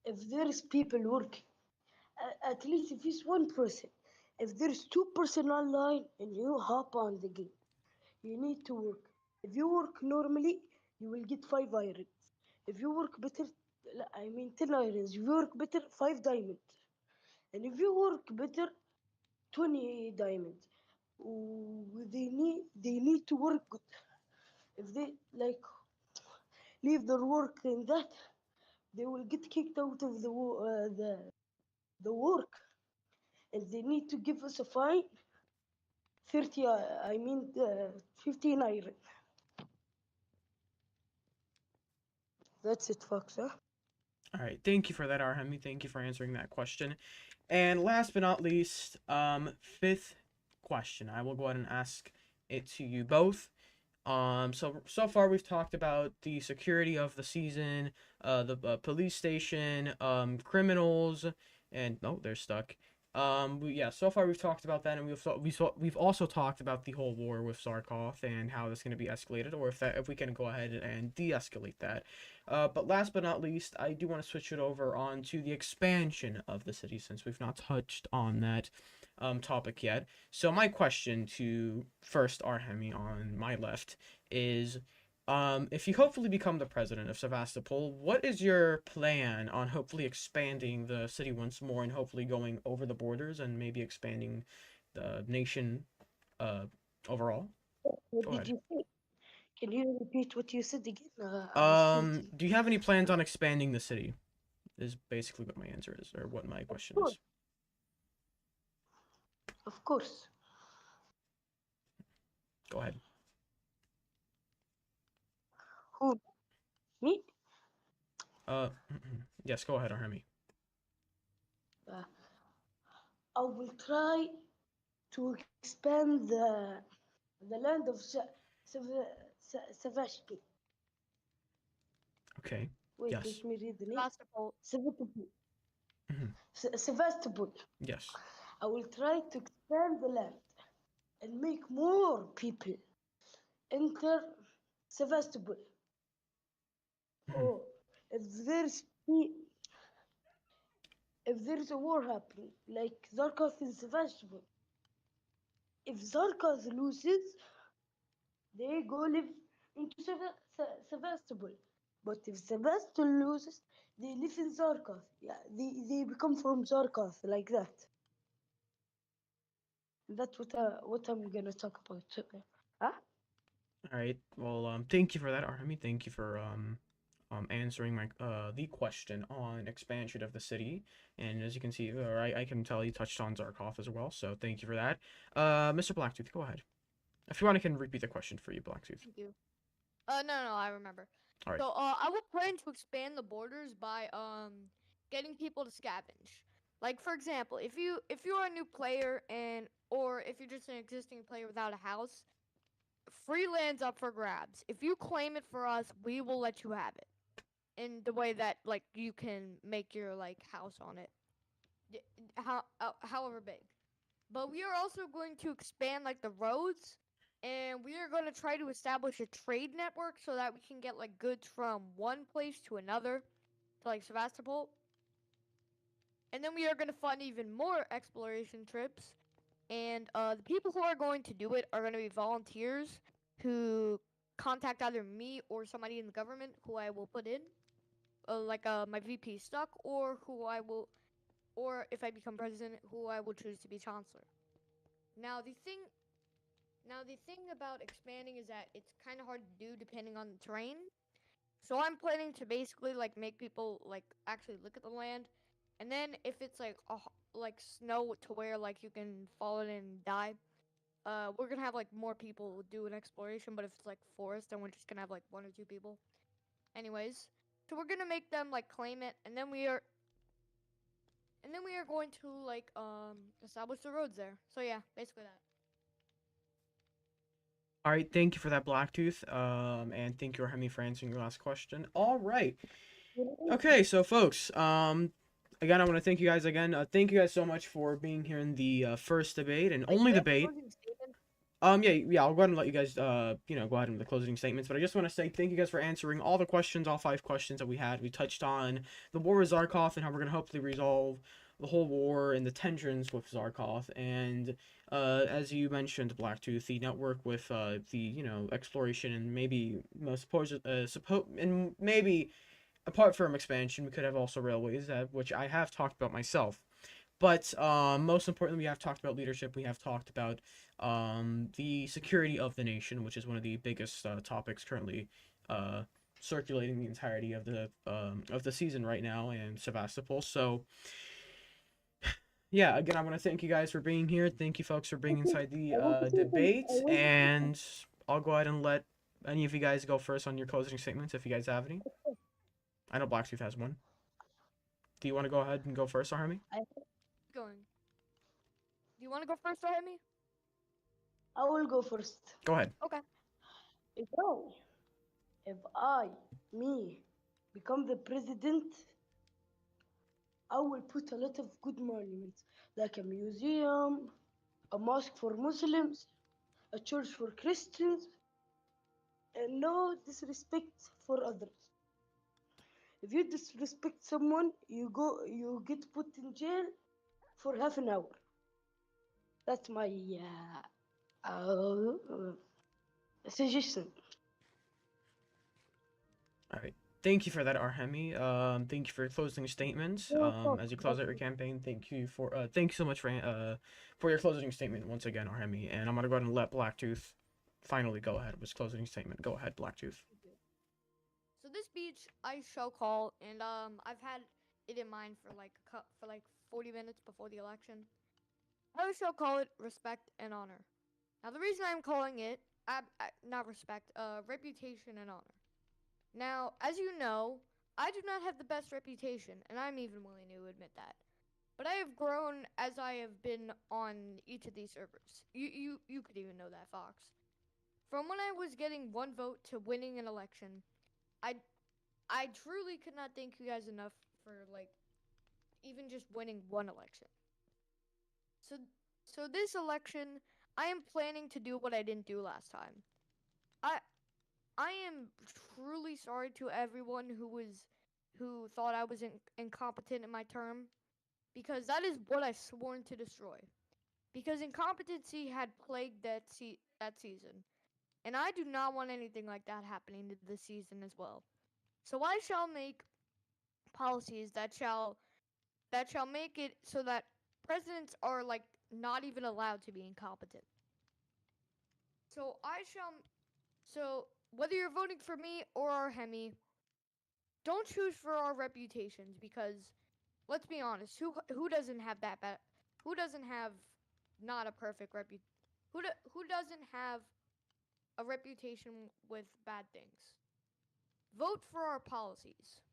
if there is people working, at least if it's one person, if there's 2 person online and you hop on the game, you need to work. If you work normally, you will get 5 irons. If you work better, 10 irons. If you work better, 5 diamonds. And if you work better, 20 diamonds. They need to work good. If they leave their work in that, they will get kicked out of the work, and they need to give us a fine. 15 iron. That's it, Fox, huh? All right, thank you for that, Arhemi. Thank you for answering that question. And last but not least, fifth question. I will go ahead and ask it to you both. So far we've talked about the security of the season, the police station, criminals, and oh, they're stuck. So far we've talked about that, and we've also talked about the whole war with Zarkov and how that's going to be escalated, or if we can go ahead and de-escalate that. But last but not least, I do want to switch it over onto the expansion of the city, since we've not touched on that topic yet. So my question to first Arhemi on my left is, if you hopefully become the president of Sevastopol, what is your plan on hopefully expanding the city once more and hopefully going over the borders and maybe expanding the nation overall? What Go did ahead. you say? Can you repeat what you said again? I was sleeping. Do you have any plans on expanding the city? Is basically what my answer is, or what my question is. Of course. Go ahead. Who? Me? Yes, go ahead, Arhemi. Uh, I will try to expand the land of Sevastopol. Okay. Wait, Yes. let me read the name. Sevastopol. Sevastopol. Mhm. Sevastopol. Yes. I will try to expand the land and make more people enter Sevastopol. Mhm. Oh, if there's a war happening, like Zarkov in Sevastopol, if Zarkov loses, they go live into Sevastopol. But if Sevastopol loses, they live in Zarkov. Yeah, they become from Zarkov like that. That's what I'm gonna talk about. Huh? All right. Well, thank you for that, Arhemi. Thank you for answering my the question on expansion of the city. And as you can see, or I can tell you touched on Zarkov as well. So thank you for that. Mr. Blacktooth, go ahead. If you want, I can repeat the question for you, Blacktooth. Thank you. No, I remember. All right. So, I would plan to expand the borders by getting people to scavenge. Like, for example, if you're a new player or if you're just an existing player without a house, free land's up for grabs. If you claim it for us, we will let you have it. In the way that you can make your house on it. however big. But we are also going to expand like the roads, and we are going to try to establish a trade network so that we can get like goods from one place to another, to like Sevastopol. And then we are going to fund even more exploration trips. And the people who are going to do it are going to be volunteers who contact either me or somebody in the government who I will put in, like my VP Stuck, or or if I become president, who I will choose to be chancellor. Now the thing about expanding is that it's kind of hard to do depending on the terrain. So I'm planning to basically like make people like actually look at the land, and then if it's like like snow to where like you can fall in and die, we're gonna have like more people do an exploration. But if it's like forest, then we're just gonna have like one or two people. Anyways, so we're gonna make them like claim it, and then we are going to like establish the roads there. So yeah, basically that. All right, thank you for that, Blacktooth. And thank you, Arhemi, for answering your last question. All right. Okay, so folks, again, I want to thank you guys again. Thank you guys so much for being here in the first debate and only debate. Yeah, I'll go ahead and let you guys, go ahead with the closing statements. But I just want to say thank you guys for answering all the questions, all 5 questions that we had. We touched on the war with Zarkov and how we're going to hopefully resolve the whole war and the tensions with Zarkov. And as you mentioned, Blacktooth, the network with the exploration and maybe and maybe apart from expansion, we could have also railways, which I have talked about myself. But most importantly, we have talked about leadership. We have talked about the security of the nation, which is one of the biggest topics currently circulating the entirety of the season right now in Sevastopol. So, yeah, again, I want to thank you guys for being here. Thank you, folks, for being inside the debate. And I'll go ahead and let any of you guys go first on your closing statements if you guys have any. I know Blacktooth has one. Do you want to go ahead and go first, Arhemi? Going. Do you want to go first, Arhemi? I will go first. Go ahead. Okay. If me, become the president, I will put a lot of good monuments, like a museum, a mosque for Muslims, a church for Christians, and no disrespect for others. If you disrespect someone, you get put in jail for half an hour. That's my suggestion. All right. Thank you for that, Arhemi. Thank you for your closing statements. As you close out your campaign, thank you so much for your closing statement once again, Arhemi. And I'm gonna go ahead and let Blacktooth finally go ahead with his closing statement. Go ahead, Blacktooth. So this speech I shall call, and I've had it in mind for like 40 minutes before the election. I shall call it respect and honor. Now the reason I'm calling it not respect, reputation and honor. Now, as you know, I do not have the best reputation, and I'm even willing to admit that. But I have grown as I have been on each of these servers. You could even know that, Fox. From when I was getting 1 vote to winning an election, I truly could not thank you guys enough for like even just winning 1 election. So this election, I am planning to do what I didn't do last time. I am truly sorry to everyone who thought I was incompetent in my term, because that is what I've sworn to destroy. Because incompetency had plagued that season, and I do not want anything like that happening to this season as well. So I shall make policies that shall make it so that presidents are like not even allowed to be incompetent. So whether you're voting for me or Arhemi, don't choose for our reputations, because let's be honest, who doesn't have that bad? Who doesn't have not a perfect who doesn't have a reputation with bad things? Vote for our policies.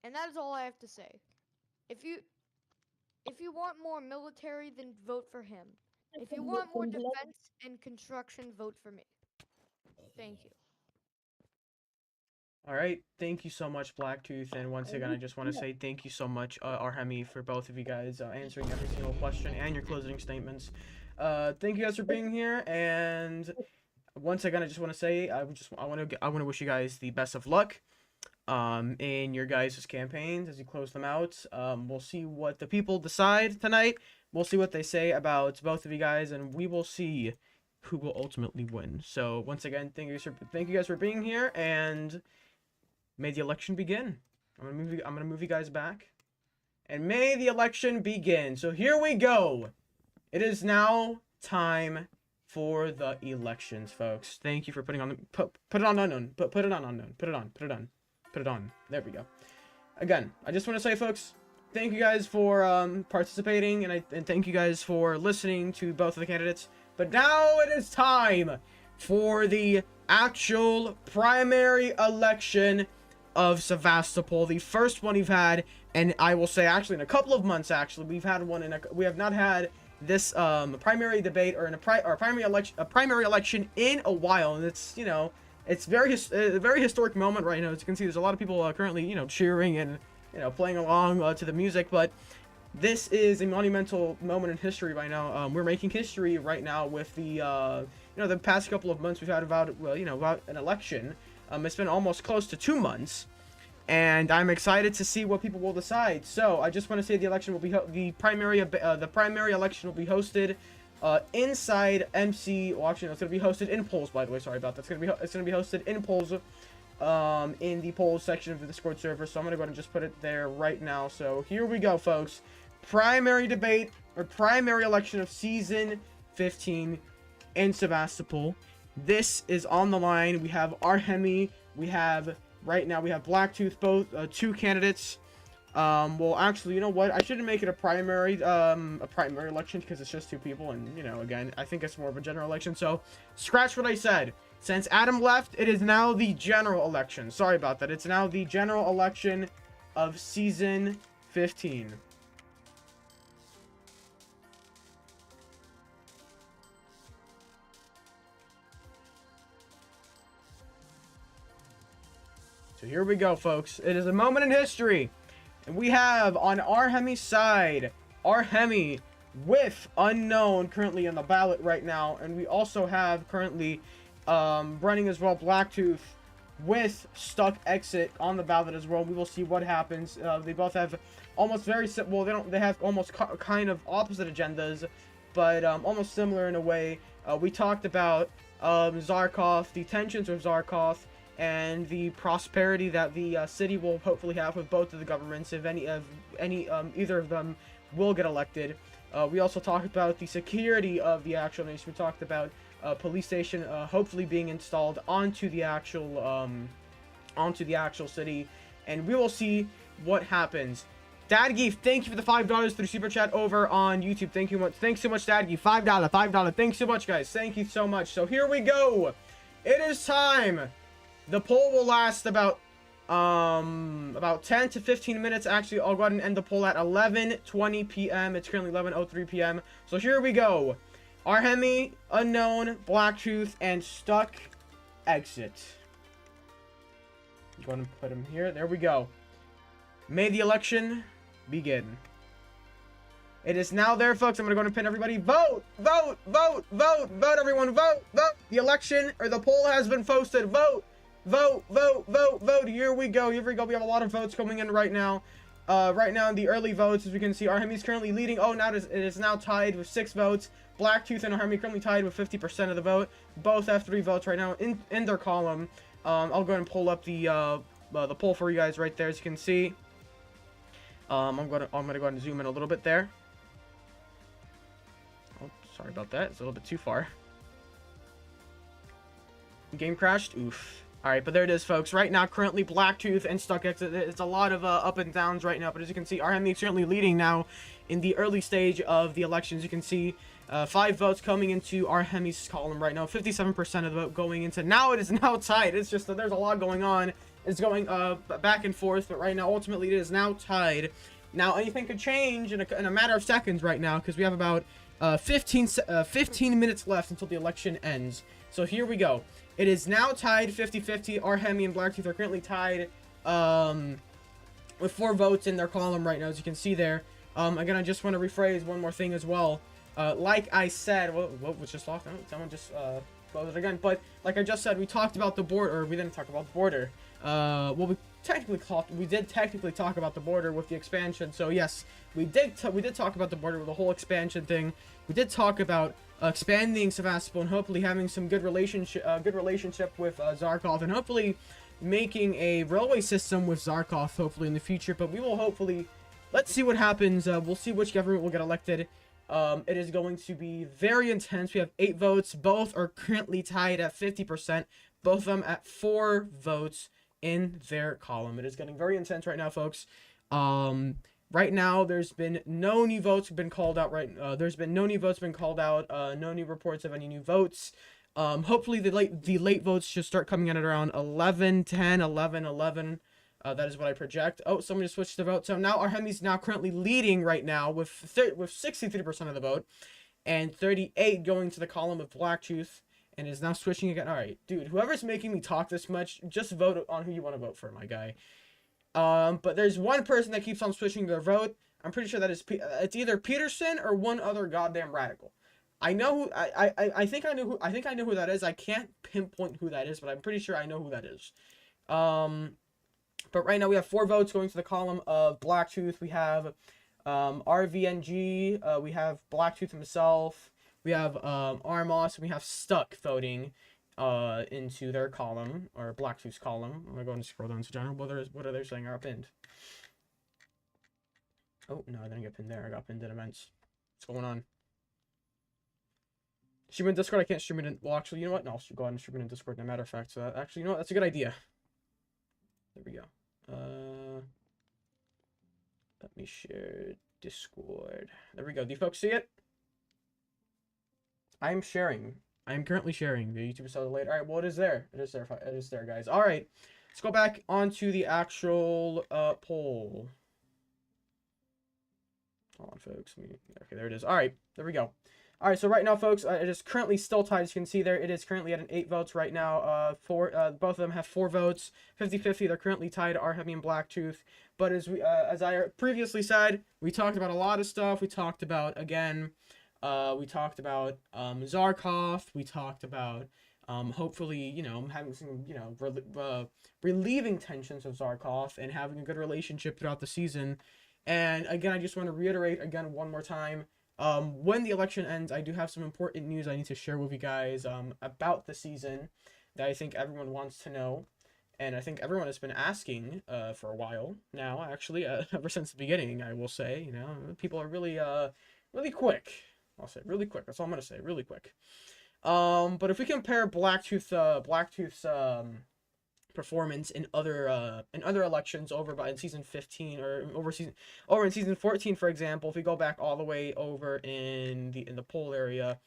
And that is all I have to say. If you want more military, then vote for him. If you want more defense and construction, vote for me. Thank you. All right, thank you so much, Blacktooth, and once again, I just want to say thank you so much, Arhemi, for both of you guys answering every single question and your closing statements. Thank you guys for being here, and once again, I just want to say I want to wish you guys the best of luck in your guys' campaigns as you close them out. We'll see what the people decide tonight. We'll see what they say about both of you guys, and we will see who will ultimately win. So once again, thank you guys for being here, and may the election begin. I'm gonna move you guys back, and may the election begin. So here we go. It is now time for the elections, folks. Thank you for putting on the put it on unknown. Put it on unknown. Put it on. There we go. Again, I just want to say, folks, thank you guys for participating, and thank you guys for listening to both of the candidates. But now it is time for the actual primary election of Sevastopol, the first one we've had, and I will say actually in a couple of months. Actually, we've had one we have not had this primary debate or primary election in a while, and it's, you know, it's a very historic moment right now. As you can see, there's a lot of people currently, you know, cheering and, you know, playing along to the music, but this is a monumental moment in history right now. We're making history right now with the you know, the past couple of months we've had about an election. It's been almost close to 2 months, and I'm excited to see what people will decide. So I just want to say the election will be the primary election will be hosted inside MC. Well, actually, no, it's going to be hosted in polls. By the way, sorry about that. It's going to be hosted in polls, in the polls section of the Discord server. So I'm going to go ahead and just put it there right now. So here we go, folks. Primary debate or primary election of season 15 in Sevastopol. This is on the line. We have Arhemi. We have Blacktooth, both two candidates. Well, actually, you know what? I shouldn't make it a primary election because it's just two people, and, you know, again, I think it's more of a general election. So, scratch what I said. Since Adam left, it is now the general election. Sorry about that. It's now the general election of season 15. So here we go, folks. It is a moment in history. And we have on Arhemi's side, Arhemi with Unknown currently on the ballot right now. And we also have currently running as well Blacktooth with Stuck Exit on the ballot as well. We will see what happens. They both have almost very they have almost kind of opposite agendas, but almost similar in a way. We talked about Zarkov, the tensions of Zarkov, and the prosperity that the city will hopefully have with both of the governments if either of them will get elected. We also talked about the security of the actual nation. We talked about police station hopefully being installed onto the actual city, and we will see what happens. Dadgeef, thank you for the $5 through Super Chat over on YouTube. Thank you much. Thanks so much, Dadgeef. $5. Thanks so much, guys. Thank you so much. So here we go. It is time. The poll will last about 10 to 15 minutes. Actually, I'll go ahead and end the poll at 11:20 p.m. It's currently 11:03 p.m. So here we go. Arhemi, Unknown, Blacktooth, and Stuck Exit. I'm going to put him here. There we go. May the election begin. It is now there, folks. I'm going to go and pin everybody. Vote! Vote! Vote! Vote! Vote, everyone. Vote! Vote! The election or the poll has been posted. Vote! Vote! Vote! Vote! Vote! Here we go. Here we go. We have a lot of votes coming in right now. Right now in the early votes, as we can see, Arhemi is currently leading. Oh, now it is now tied with 6 votes. Blacktooth and Arhemi currently tied with 50% of the vote. Both have 3 votes right now in their column. I'll go ahead and pull up the poll for you guys right there, as you can see. I'm gonna go ahead and zoom in a little bit there. Oh, sorry about that. It's a little bit too far. Game crashed. Oof. Alright, but there it is, folks. Right now, currently, Blacktooth and Stuck Exit. It's a lot of up and downs right now, but as you can see, Arhemi is currently leading now in the early stage of the elections. You can see 5 votes coming into Arhemi's column right now. 57% of the vote going into. Now it is now tied. It's just that there's a lot going on. It's going back and forth, but right now, ultimately, it is now tied. Now, anything could change in a matter of seconds right now, because we have about 15 minutes left until the election ends. So here we go. It is now tied 50-50. Arhemi and Blacktooth are currently tied with 4 votes in their column right now, as you can see there. Again, I just want to rephrase one more thing as well. Like I said, what was just lost? Someone just closed it again. But like I just said, we talked about the border, or we didn't talk about the border. Well, we did technically talk about the border with the expansion. So yes, we did talk about the border with the whole expansion thing. We did talk about expanding Sevastopol and hopefully having some good relationship with Zarkov, and hopefully making a railway system with Zarkov hopefully in the future. But we will hopefully, let's see what happens. We'll see which government will get elected. It is going to be very intense. We have 8 votes. Both are currently tied at 50%. Both of them at 4 votes in their column. It is getting very intense right now, folks. Right now, there's been no new votes been called out. There's been no new votes been called out. No new reports of any new votes. Hopefully, the late votes should start coming in at around 11, 10, 11, 11. That is what I project. Oh, someone just switched the vote. So now Arhemi's now currently leading right now with 63% of the vote, and 38 going to the column of Blacktooth, and is now switching again. All right, dude, whoever's making me talk this much, just vote on who you want to vote for, my guy. But there's one person that keeps on switching their vote. I'm pretty sure that is it's either Peterson or one other goddamn radical. I know who I think I know who that is. I can't pinpoint who that is, but I'm pretty sure I know who that is. But right now we have 4 votes going to the column of Blacktooth. We have RVNG, we have Blacktooth himself, we have Armos, and we have Stuck voting into their column, or Blacktooth's column. I'm gonna go and scroll down to general. What are they saying are pinned? Oh no, I didn't get pinned there. I got pinned in events. What's going on? Stream in Discord. I can't stream it in. Well, actually, you know what? No, I'll go ahead and stream it in Discord. No matter of fact, so that, actually, you know what? That's a good idea. There we go. Let me share Discord. There we go. Do you folks see it? I'm sharing. I'm currently sharing the YouTube satellite. All right. Well, it is there. It is there. It is there, guys. All right. Let's go back onto the actual poll. Hold on, folks. Okay, there it is. All right. There we go. All right, so right now, folks, it is currently still tied. As you can see there, it is currently at an 8 votes right now. Both of them have 4 votes, 50-50. They're currently tied, Arhemi and Blacktooth. But as I previously said, we talked about a lot of stuff. We talked about, again, Zarkov. We talked about, hopefully, you know, having some, you know, relieving tensions of Zarkov and having a good relationship throughout the season. And again, I just want to reiterate again one more time. When the election ends, I do have some important news I need to share with you guys about the season that I think everyone wants to know, and I think everyone has been asking for a while now. Actually, ever since the beginning, I will say, you know, people are really really quick. I'll say really quick. That's all I'm gonna say. Really quick. But if we compare Blacktooth's performance in other elections in season 15 or over in season 14, for example, if we go back all the way over in the poll area,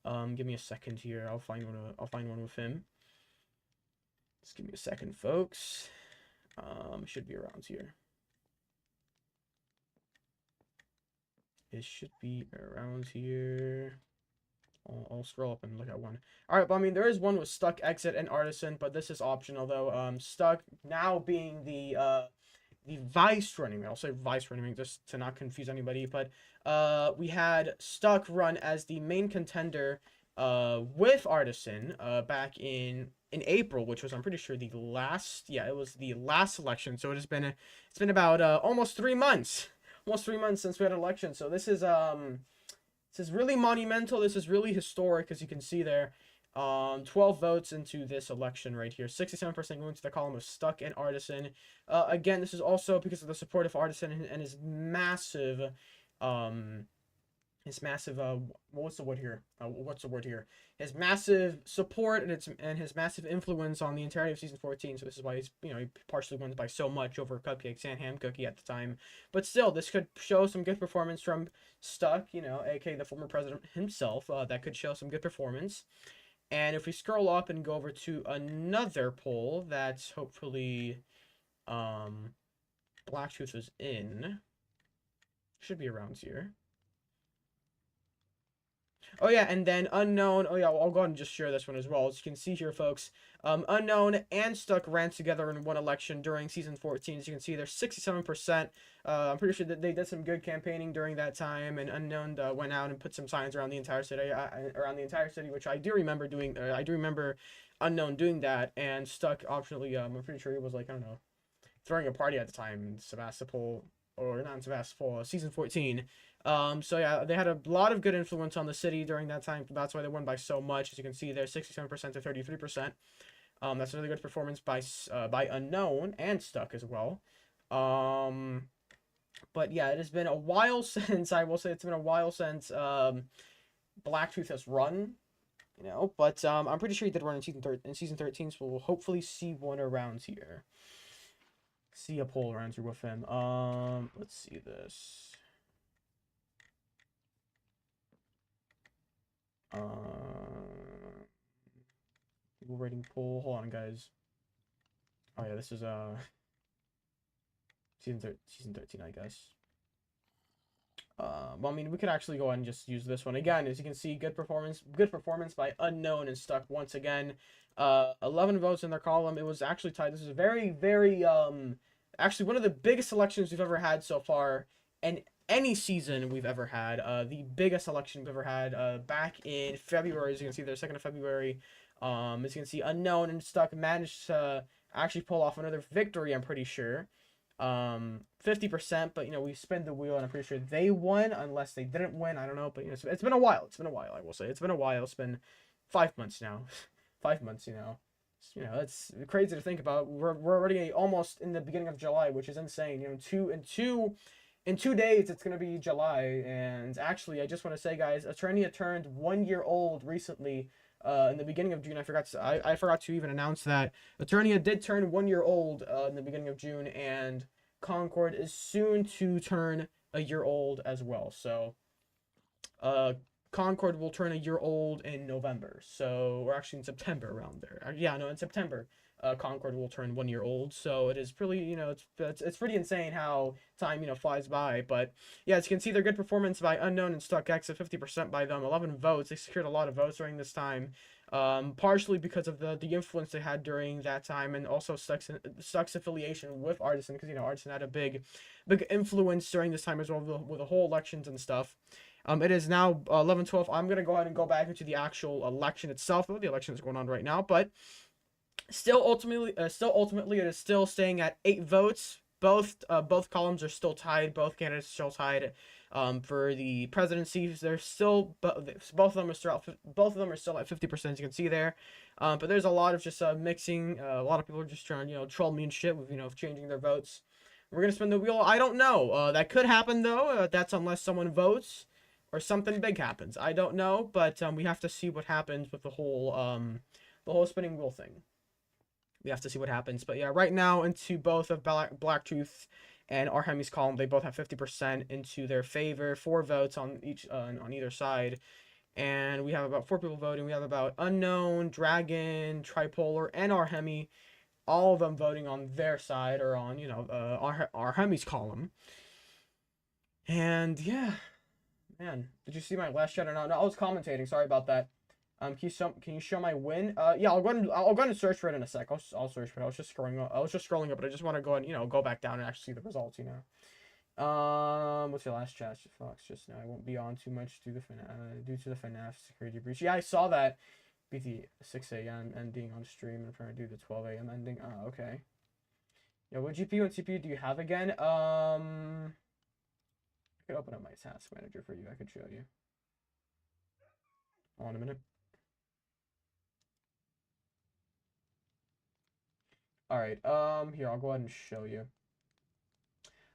give me a second here. I'll find one with him. Just give me a second, folks. It should be around here. It should be around here. I'll scroll up and look at one. All right, but I mean, there is one with Stuck, Exit, and Artisan, but this is optional though. Stuck now being the vice running mate. I'll say vice running mate just to not confuse anybody. But we had Stuck run as the main contender with Artisan back in April, which was, I'm pretty sure, it was the last election. So it's been about almost 3 months. Almost 3 months since we had an election. So this is really monumental. This is really historic, as you can see there. 12 votes into this election right here. 67% going to the column of Stuck and Artisan. Again, this is also because of the support of Artisan and his massive, what's the word here? His massive support and his massive influence on the entirety of season 14. So this is why he's, you know, he partially wins by so much over Cupcakes and Ham Cookie at the time. But still, this could show some good performance from Stuck, you know, aka the former president himself. That could show some good performance. And if we scroll up and go over to another poll that's hopefully Blacktooth is in, should be around here. Oh yeah, and then Unknown. Oh yeah, well, I'll go ahead and just share this one as well. As you can see here, folks, Unknown and Stuck ran together in one election during season 14. As you can see, they're 67%. I'm pretty sure that they did some good campaigning during that time, and Unknown went out and put some signs around the entire city, which I do remember doing. I do remember Unknown doing that, and Stuck optionally. I'm pretty sure he was like, I don't know, throwing a party at the time in Sevastopol, or not in Sevastopol, season 14. So yeah, they had a lot of good influence on the city during that time. That's why they won by so much. As you can see, they're 67% to 33%. That's a really good performance by Unknown and Stuck as well. But yeah, it has been a while since, I will say it's been a while since Blacktooth has run, you know. But I'm pretty sure he did run in season 13, so we'll hopefully see one around here. See a poll around here with him. Let's see this. People rating poll. Hold on, guys. Oh yeah, this is season 13, I guess. Well, I mean, we could actually go ahead and just use this one again. As you can see, good performance by Unknown and Stuck once again. 11 votes in their column. It was actually tied. This is very, very actually one of the biggest elections we've ever had so far, and any season we've ever had. The biggest election we've ever had back in February. As you can see there, 2nd of February. As you can see, Unknown and Stuck managed to actually pull off another victory, I'm pretty sure. 50%, but you know, we spin the wheel and I'm pretty sure they won, unless they didn't win. I don't know, but you know, it's been a while. It's been a while, I will say. It's been a while. It's been 5 months now. 5 months, you know. You know, it's crazy to think about. We're already almost in the beginning of July, which is insane. You know, in 2 days it's gonna be July. And actually, I just want to say, guys, Eternia turned 1 year old recently. In the beginning of June. I forgot to even announce that Eternia did turn 1 year old in the beginning of June, and Concord is soon to turn a year old as well. So Concord will turn a year old in November. So we're actually in September around there. Yeah, no, in September. Concord will turn 1 year old, so it is pretty, you know, it's pretty insane how time, you know, flies by. But yeah, as you can see, their good performance by Unknown and Stuck X at 50% by them, 11 votes. They secured a lot of votes during this time, partially because of the influence they had during that time, and also Stuck's affiliation with Artisan, because you know Artisan had a big influence during this time as well with the whole elections and stuff. It is now 11:12. I'm gonna go ahead and go back into the actual election itself. The election is going on right now, but still ultimately it is still staying at 8 votes. Both columns are still tied. Both candidates are still tied. For the presidency, they're still both of them are still at 50%. As you can see there. But there's a lot of just mixing. A lot of people are just trying, you know, troll me and shit with, you know, changing their votes. We're gonna spin the wheel. I don't know. That could happen though. That's unless someone votes or something big happens. I don't know, but we have to see what happens with the whole spinning wheel thing. We have to see what happens. But yeah, right now into both of Blacktooth and Arhemi's column, they both have 50% into their favor. 4 votes on each on either side. And we have about 4 people voting. We have about Unknown, Dragon, Tripolar, and Arhemi. All of them voting on their side, or on, you know, Arhemi's column. And yeah, man, did you see my last chat or not? No, I was commentating. Sorry about that. Can you show my win? Yeah, I'll go ahead and search for it in a sec. I'll search for it. I was just scrolling up, but I just want to go ahead and, you know, go back down and actually see the results, you know. What's your last chat? Fox just now. I won't be on too much due to the FNAF security breach. Yeah, I saw that. Be the 6 a.m. ending on stream, and I'm trying to do the 12 a.m. ending. Oh, okay. Yeah, what GPU and CPU do you have again? I could open up my task manager for you. I could show you. Hold on a minute. Alright, here, I'll go ahead and show you.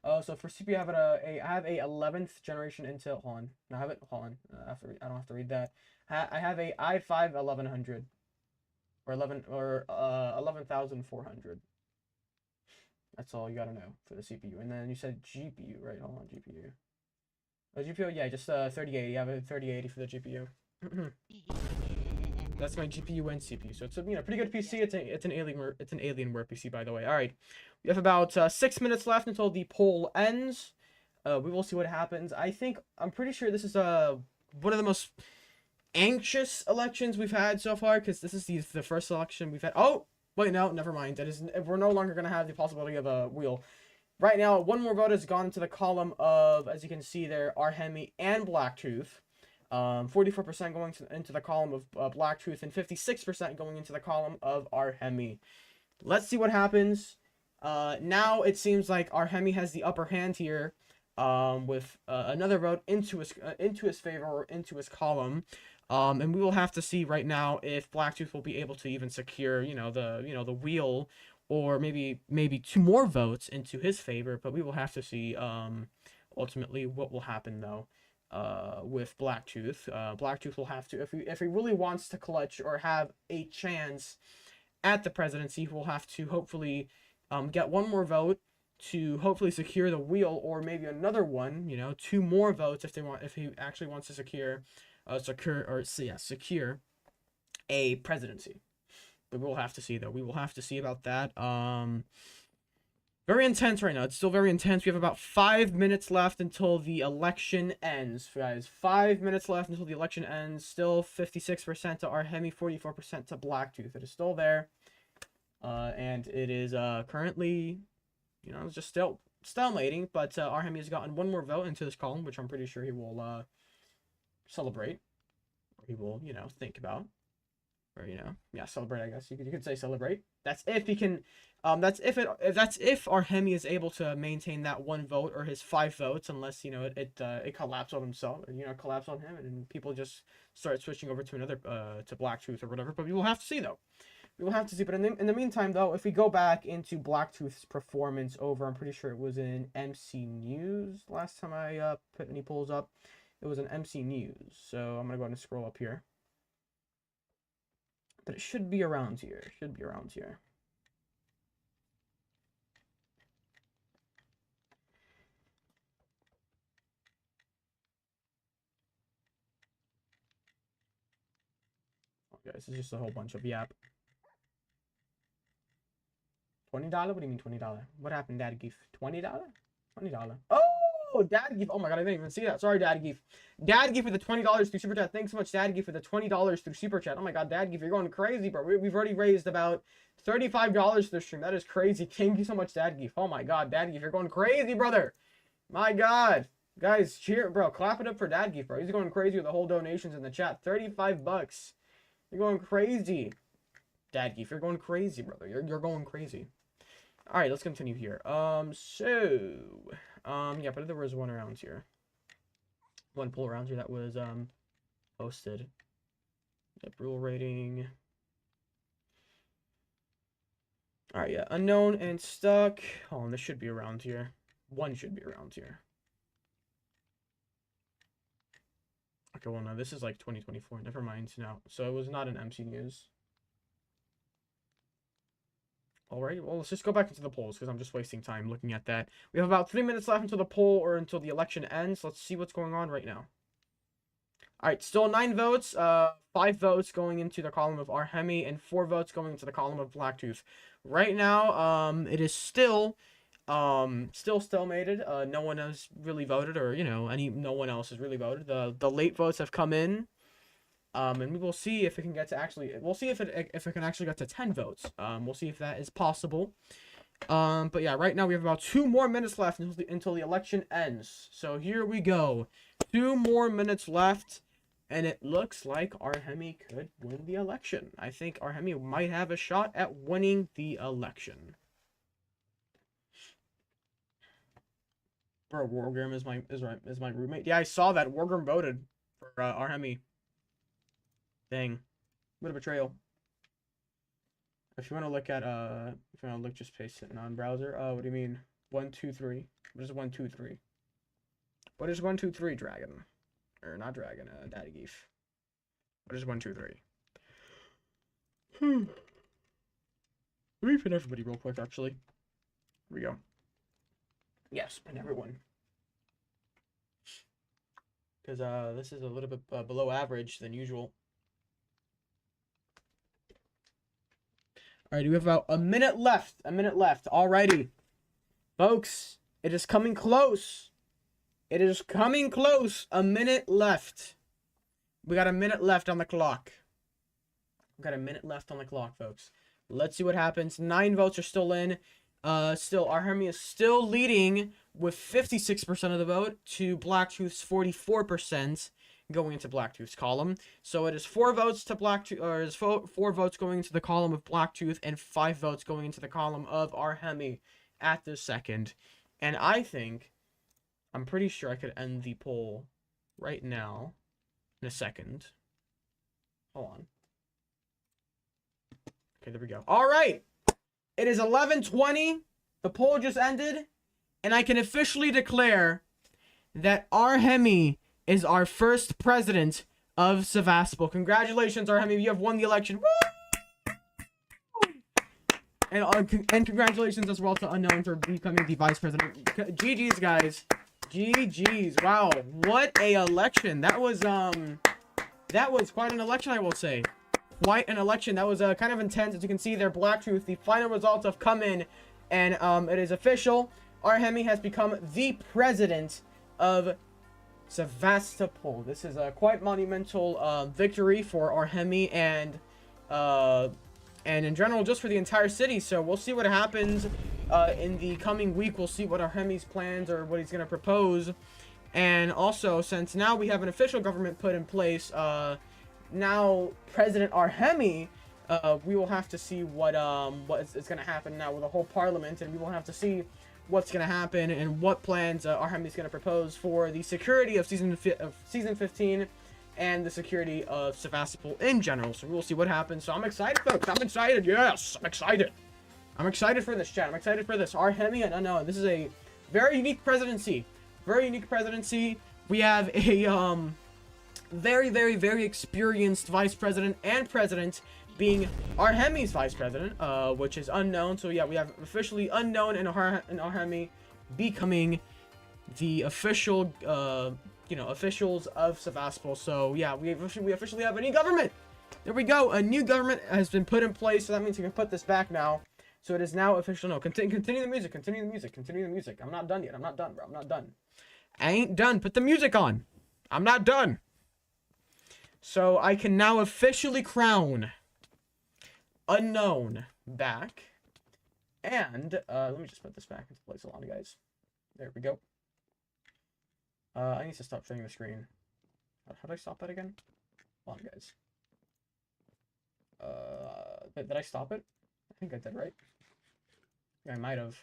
So for CPU, I have a 11th generation Intel. Hold on. No, hold on. I don't have to read that. I have a i5 1100. Or 11,400. That's all you gotta know for the CPU. And then you said GPU, right? Hold on, GPU. GPU, yeah, just 3080. I have a 3080 for the GPU. That's my GPU and CPU, so it's a, you know, pretty good PC. It's an Alienware PC, by the way. All right, we have about 6 minutes left until the poll ends. We will see what happens. I'm pretty sure this is one of the most anxious elections we've had so far, because this is the first election we've had. Oh, wait, no, never mind. That is, we're no longer going to have the possibility of a wheel. Right now, one more vote has gone into the column of, as you can see there, Arhemi and Blacktooth. 44% going into the column of Blacktooth and 56% going into the column of Arhemi. Let's see what happens. Now it seems like Arhemi has the upper hand here, with another vote into his favor or into his column. And we will have to see right now if Blacktooth will be able to even secure, the wheel, or maybe 2 more votes into his favor. But we will have to see ultimately what will happen though with Blacktooth. Blacktooth will have to, if he really wants to clutch or have a chance at the presidency, he will have to hopefully get 1 more vote to hopefully secure the wheel, or maybe another one, 2 more votes if he actually wants to secure a presidency. But we'll have to see though. We will have to see about that. Very intense right now. It's still very intense. We have about 5 minutes left until the election ends, guys. 5 minutes left until the election ends. Still 56% to Arhemi, 44% to Blacktooth. It is still there. And it is currently, it's just still stalemating. But Arhemi has gotten 1 more vote into this column, which I'm pretty sure he will celebrate. Or he will, think about. Or, celebrate, I guess. You could say celebrate. That's if he can, that's if Arhemi is able to maintain that 1 vote or his 5 votes, unless, it collapses on himself, collapse on him, and people just start switching over to another, to Blacktooth or whatever. But we will have to see, though. We will have to see. But in the meantime, though, if we go back into Blacktooth's performance over, I'm pretty sure it was in MC News last time I put any polls up. It was in MC News. So I'm going to go ahead and scroll up here. But it should be around here. Okay, this is just a whole bunch of yap. $20? What do you mean $20? What happened, Dad Geef? $20? $20. Oh, Dad Geef. Oh my god, I didn't even see that. Sorry, Dad Geef. Dad Geef for the $20 through Super Chat. Thanks so much, Dad Geef, for the $20 through Super Chat. Oh my god, Dad Geef, you're going crazy, bro. We've already raised about $35 this stream. That is crazy. Thank you so much, Dad Geef. Oh my god, Dad Geef, you're going crazy, brother. My god. Guys, cheer, bro. Clap it up for Dad Geef, bro. He's going crazy with the whole donations in the chat. 35 bucks. You're going crazy. Dad Geef, you're going crazy, brother. You're going crazy. All right, let's continue here. Yeah, but there was one around here. One poll around here that was posted. Yep, rule rating. All right, yeah, unknown and stuck. Oh, and this should be around here. One should be around here. Okay, well, no, this is like 2024. Never mind. No, so it was not an MC News. Alright, well, let's just go back into the polls, because I'm just wasting time looking at that. We have about 3 minutes left until the poll, or until the election ends. Let's see what's going on right now. Alright, still 9 votes. 5 votes going into the column of Arhemi, and 4 votes going into the column of Blacktooth. Right now, it is still stalemated. No one has really voted, or, no one else has really voted. The late votes have come in. And we will see if it can get to we'll see if it can actually get to 10 votes. We'll see if that is possible. But yeah, right now we have about 2 more minutes left until the election ends. So here we go. 2 more minutes left, and it looks like Arhemi could win the election. I think Arhemi might have a shot at winning the election. Bro, Wargrim is my roommate. Yeah, I saw that Wargrim voted for Arhemi. Dang. What a betrayal. If you want to look at, just paste it in on browser. What do you mean? 1, 2, 3. What is 1, 2, 3? What is 1, 2, 3, Dragon? Or not Dragon, Daddy Geef. What is 1, 2, 3? Let me pin everybody real quick, actually. Here we go. Yes, pin everyone. Because, this is a little bit below average than usual. Alright, we have about a minute left. Alrighty. Folks, it is coming close. A minute left. We got a minute left on the clock. We got a minute left on the clock, folks. Let's see what happens. 9 votes are still in. Still, Arhemi is still leading with 56% of the vote to Blacktooth's 44% going into Blacktooth's column. So it is 4 votes to Blacktooth, or it is 4 votes going into the column of Blacktooth and 5 votes going into the column of Arhemi at this second. And I'm pretty sure I could end the poll right now in a second. Hold on. Okay, there we go. All right. It is 11:20. The poll just ended. And I can officially declare that Arhemi is our first president of Sevastopol. Congratulations, Arhemi. You have won the election. Woo! And congratulations as well to Unknown for becoming the vice president. GG's, guys. GG's. Wow. What a election. That was quite an election, I will say. Quite an election. That was kind of intense. As you can see there, Blacktooth, the final results have come in, and it is official. Arhemi has become the president of Sevastopol. This is a quite monumental victory for Arhemi and in general just for the entire city. So we'll see what happens in the coming week. We'll see what Arhemi's plans or what he's going to propose. And also, since now we have an official government put in place, now President Arhemi, we will have to see what is going to happen now with the whole parliament, and we will have to see what's going to happen and what plans Arhemi is going to propose for the security of season 15 and the security of Sevastopol in general. So we'll see what happens. So I'm excited, folks. I'm excited. Yes, I'm excited. I'm excited for this, chat. I'm excited for this. Arhemi and Unknown. This is a very unique presidency. Very unique presidency. We have a very, very, very experienced vice president and president being Arhemi's vice president, which is Unknown. So yeah, we have officially Unknown and Arhemi becoming the official, officials of Sevastopol. So yeah, we officially have a new government. There we go. A new government has been put in place. So that means we can put this back now. So it is now official. No, continue the music. Continue the music. Continue the music. I'm not done yet. I'm not done, bro. I'm not done. I ain't done. Put the music on. I'm not done. So I can now officially crown Unknown back. And let me just put this back into place. Hold on, guys. There we go. I need to stop sharing the screen. How do I stop that again? Hold on, guys. Did I stop it? I think I did, right? I might have.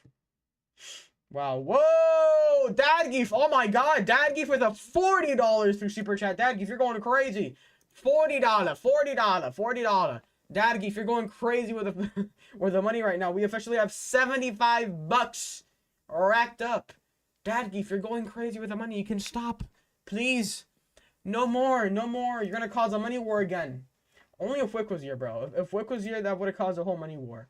Wow. Whoa! Dadgeef! Oh my god! Dadgeef with a $40 through Super Chat. Dadgeef, you're going crazy. $40. $40. Dadgeef, you're going crazy with the with the money right now. We officially have 75 bucks racked up. Dadgeef, you're going crazy with the money. You can stop. Please. No more. No more. You're gonna cause a money war again. Only if Wick was here, bro. If Wick was here, that would have caused a whole money war.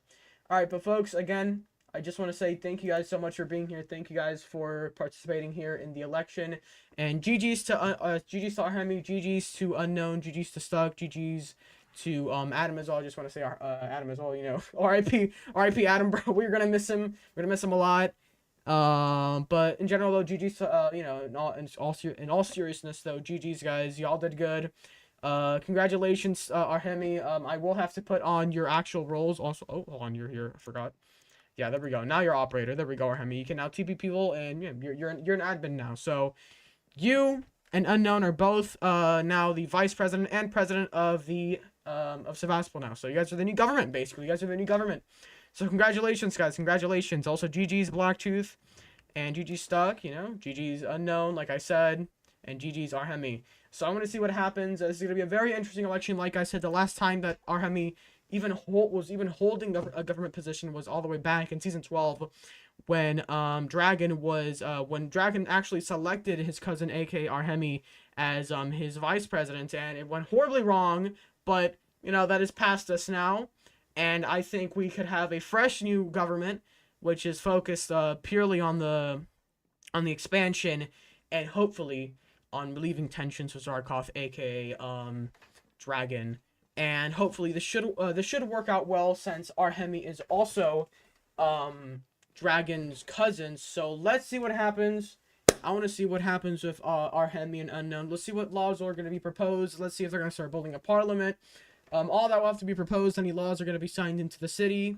Alright, but folks, again, I just want to say thank you guys so much for being here. Thank you guys for participating here in the election. And GG's to Arhemi, GG's to Unknown, GG's to Stuck, GG's to Adam as well. I just want to say Adam as well, you know. RIP Adam, bro. We're gonna miss him. We're gonna miss him a lot. But in general though, GG's to you know, in all seriousness though, GG's guys, y'all did good. Congratulations, Arhemi. I will have to put on your actual roles also. Oh, hold on, you're here. I forgot. Yeah, there we go. Now you're operator. There we go, Arhemi. You can now TP people, and yeah, you're an admin now. So you and Unknown are both now the vice president and president of the of Sevastopol now. So you guys are the new government, basically. You guys are the new government. So congratulations, guys. Congratulations. Also, GG's Blacktooth and GG's Stuck. You know, GG's Unknown, like I said, and GG's Arhemi. So I'm going to see what happens. This is going to be a very interesting election. Like I said, the last time that Arhemi was even holding a government position was all the way back in season 12 when Dragon actually selected his cousin aka Arhemi as his vice president, and it went horribly wrong, but you know, that is past us now, and I think we could have a fresh new government which is focused purely on the expansion and hopefully on relieving tensions with Zarkov aka Dragon. And hopefully this should work out well, since Arhemi is also Dragon's cousin. So let's see what happens. I want to see what happens with Arhemi and Unknown. Let's see what laws are going to be proposed. Let's see if they're going to start building a parliament. All that will have to be proposed. Any laws are going to be signed into the city,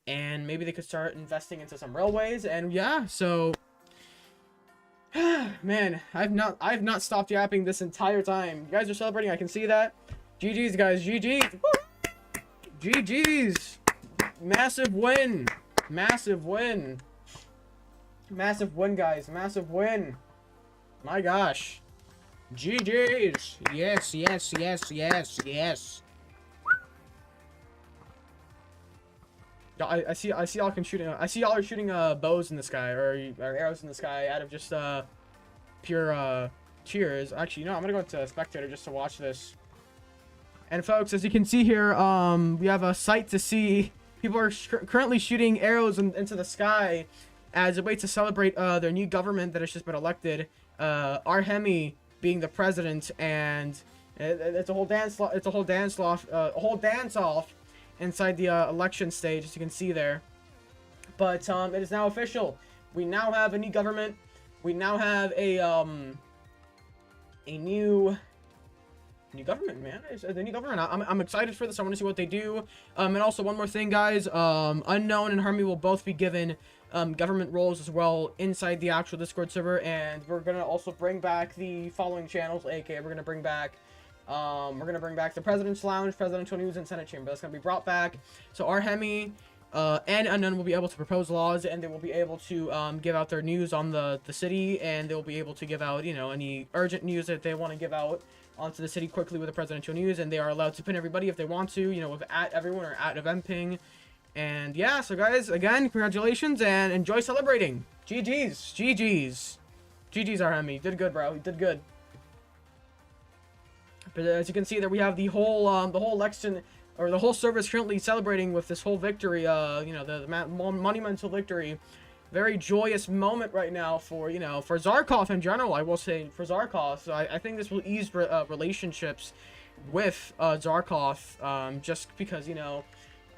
and maybe they could start investing into some railways. And yeah, so man, I've not stopped yapping this entire time. You guys are celebrating. I can see that. GG's, guys. GG's. Woo! GG's. Massive win. Massive win. Massive win, guys. Massive win. My gosh. GG's. Yes, yes, yes, yes, yes. I see y'all can shooting. I see y'all are shooting bows in the sky or arrows in the sky out of just pure cheers. Actually, no, I'm gonna go to spectator just to watch this. And folks, as you can see here, we have a sight to see. People are currently shooting arrows into the sky as a way to celebrate their new government that has just been elected. Arhemi being the president, and it's a whole dance. It's a whole dance off inside the election stage, as you can see there. But it is now official. We now have a new government. We now have a new government, man. It's the new government. I'm excited for this. I want to see what they do. And also one more thing, guys. Unknown and Harmony will both be given government roles as well inside the actual Discord server, and we're gonna also bring back the following channels. aka we're gonna bring back the President's Lounge, Presidential News, and Senate Chamber. That's gonna be brought back. So Arhemi and Unknown will be able to propose laws, and they will be able to give out their news on the city, and they will be able to give out, you know, any urgent news that they want to give out onto the city quickly with the presidential news. And they are allowed to pin everybody if they want to, you know, with @everyone or @eventping. And yeah, so guys, again, congratulations and enjoy celebrating. GG's, GG's, GG's, Arhemi. You did good, bro. You did good. But as you can see, there we have the whole election, or the whole service currently celebrating with this whole victory. You know, the monumental victory. Very joyous moment right now for, you know, for Zarkov in general. I will say for Zarkov. So I think this will ease relationships with Zarkov, just because, you know,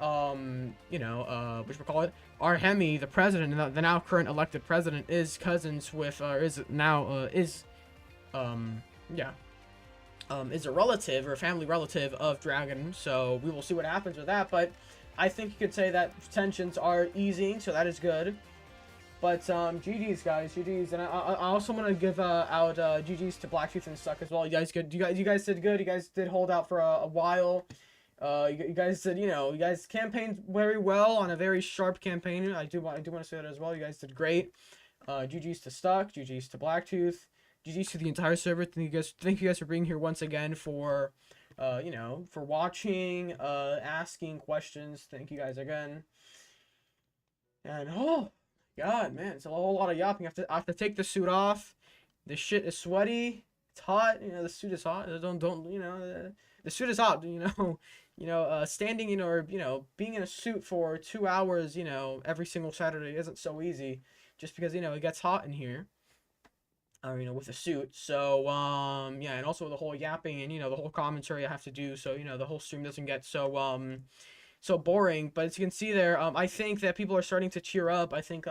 whatchamacallit, Arhemi, the president, the now current elected president, is cousins with, is a relative or a family relative of Dragon. So we will see what happens with that. But I think you could say that tensions are easing, so that is good. But GG's, guys, GG's, and I also want to give out GG's to Blacktooth and Stuck as well. You guys good? You guys did good. You guys did hold out for a while. You guys did, you know, you guys campaigned very well on a very sharp campaign. I do want to say that as well. You guys did great. GG's to Stuck, GG's to Blacktooth, GG's to the entire server. Thank you guys for being here once again for, you know, for watching, asking questions. Thank you guys again. And oh God, man, it's a whole lot of yapping. I have to take the suit off. This shit is sweaty. It's hot. You know, the suit is hot. Don't you know? The suit is hot. You know. Standing, you know, or, you know, being in a suit for 2 hours, you know, every single Saturday isn't so easy, just because, you know, it gets hot in here, or, you know, with a suit. So yeah, and also the whole yapping and, you know, the whole commentary I have to do, so, you know, the whole stream doesn't get so so boring. But as you can see there, I think that people are starting to cheer up. I think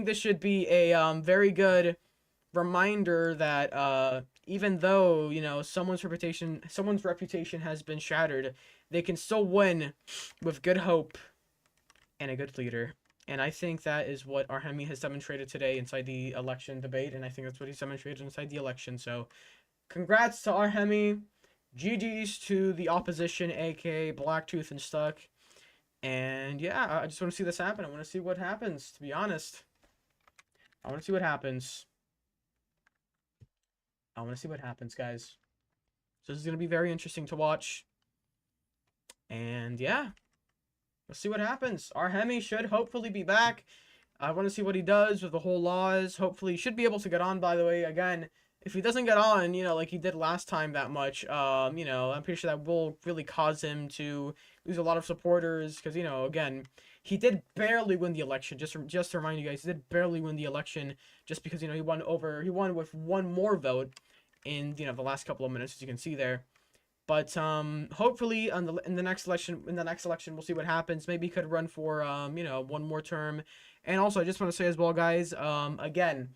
this should be a very good reminder that even though, you know, someone's reputation has been shattered, they can still win with good hope and a good leader. And I think that is what Arhemi has demonstrated today inside the election debate, and I think that's what he's demonstrated inside the election. So congrats to Arhemi. GG's to the opposition, aka Blacktooth and Stuck. And yeah, I just want to see this happen. I want to see what happens, to be honest. I want to see what happens. I want to see what happens, guys. So this is going to be very interesting to watch. And yeah, let's see what happens. Arhemi should hopefully be back. I want to see what he does with the whole laws. Hopefully he should be able to get on, by the way. Again, if he doesn't get on, you know, like he did last time that much, you know, I'm pretty sure that will really cause him to lose a lot of supporters. Because, you know, again, he did barely win the election. Just to remind you guys, he did barely win the election just because, you know, he won with one more vote in, you know, the last couple of minutes, as you can see there. But hopefully in the next election we'll see what happens. Maybe he could run for you know, one more term. And also I just want to say as well, guys, again,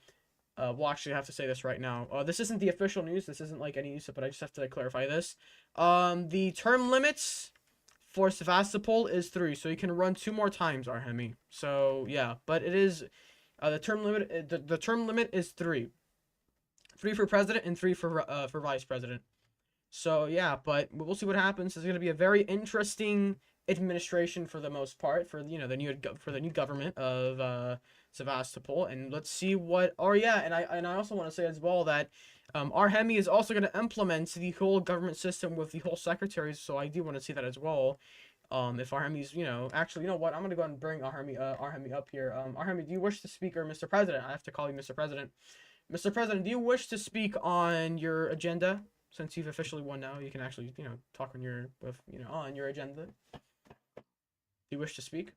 Well, actually, I have to say this right now. This isn't the official news. This isn't like any news, but I just have to clarify this. The term limits for Sevastopol is 3, so you can run 2 more times, Arhemi. So yeah, but it is the term limit. The term limit is 3. 3 for president and 3 for vice president. So yeah, but we'll see what happens. It's going to be a very interesting administration for the most part for the new government of Sevastopol, and let's see what. Oh yeah, and I also want to say as well that Arhemi is also going to implement the whole government system with the whole secretaries. So I do want to see that as well. If Arhemi's, actually, you know what? I'm gonna go ahead and bring Arhemi up here. Arhemi, do you wish to speak, or Mr. President? I have to call you Mr. President. Mr. President, do you wish to speak on your agenda? Since you've officially won now, you can actually, talk on your agenda. Do you wish to speak?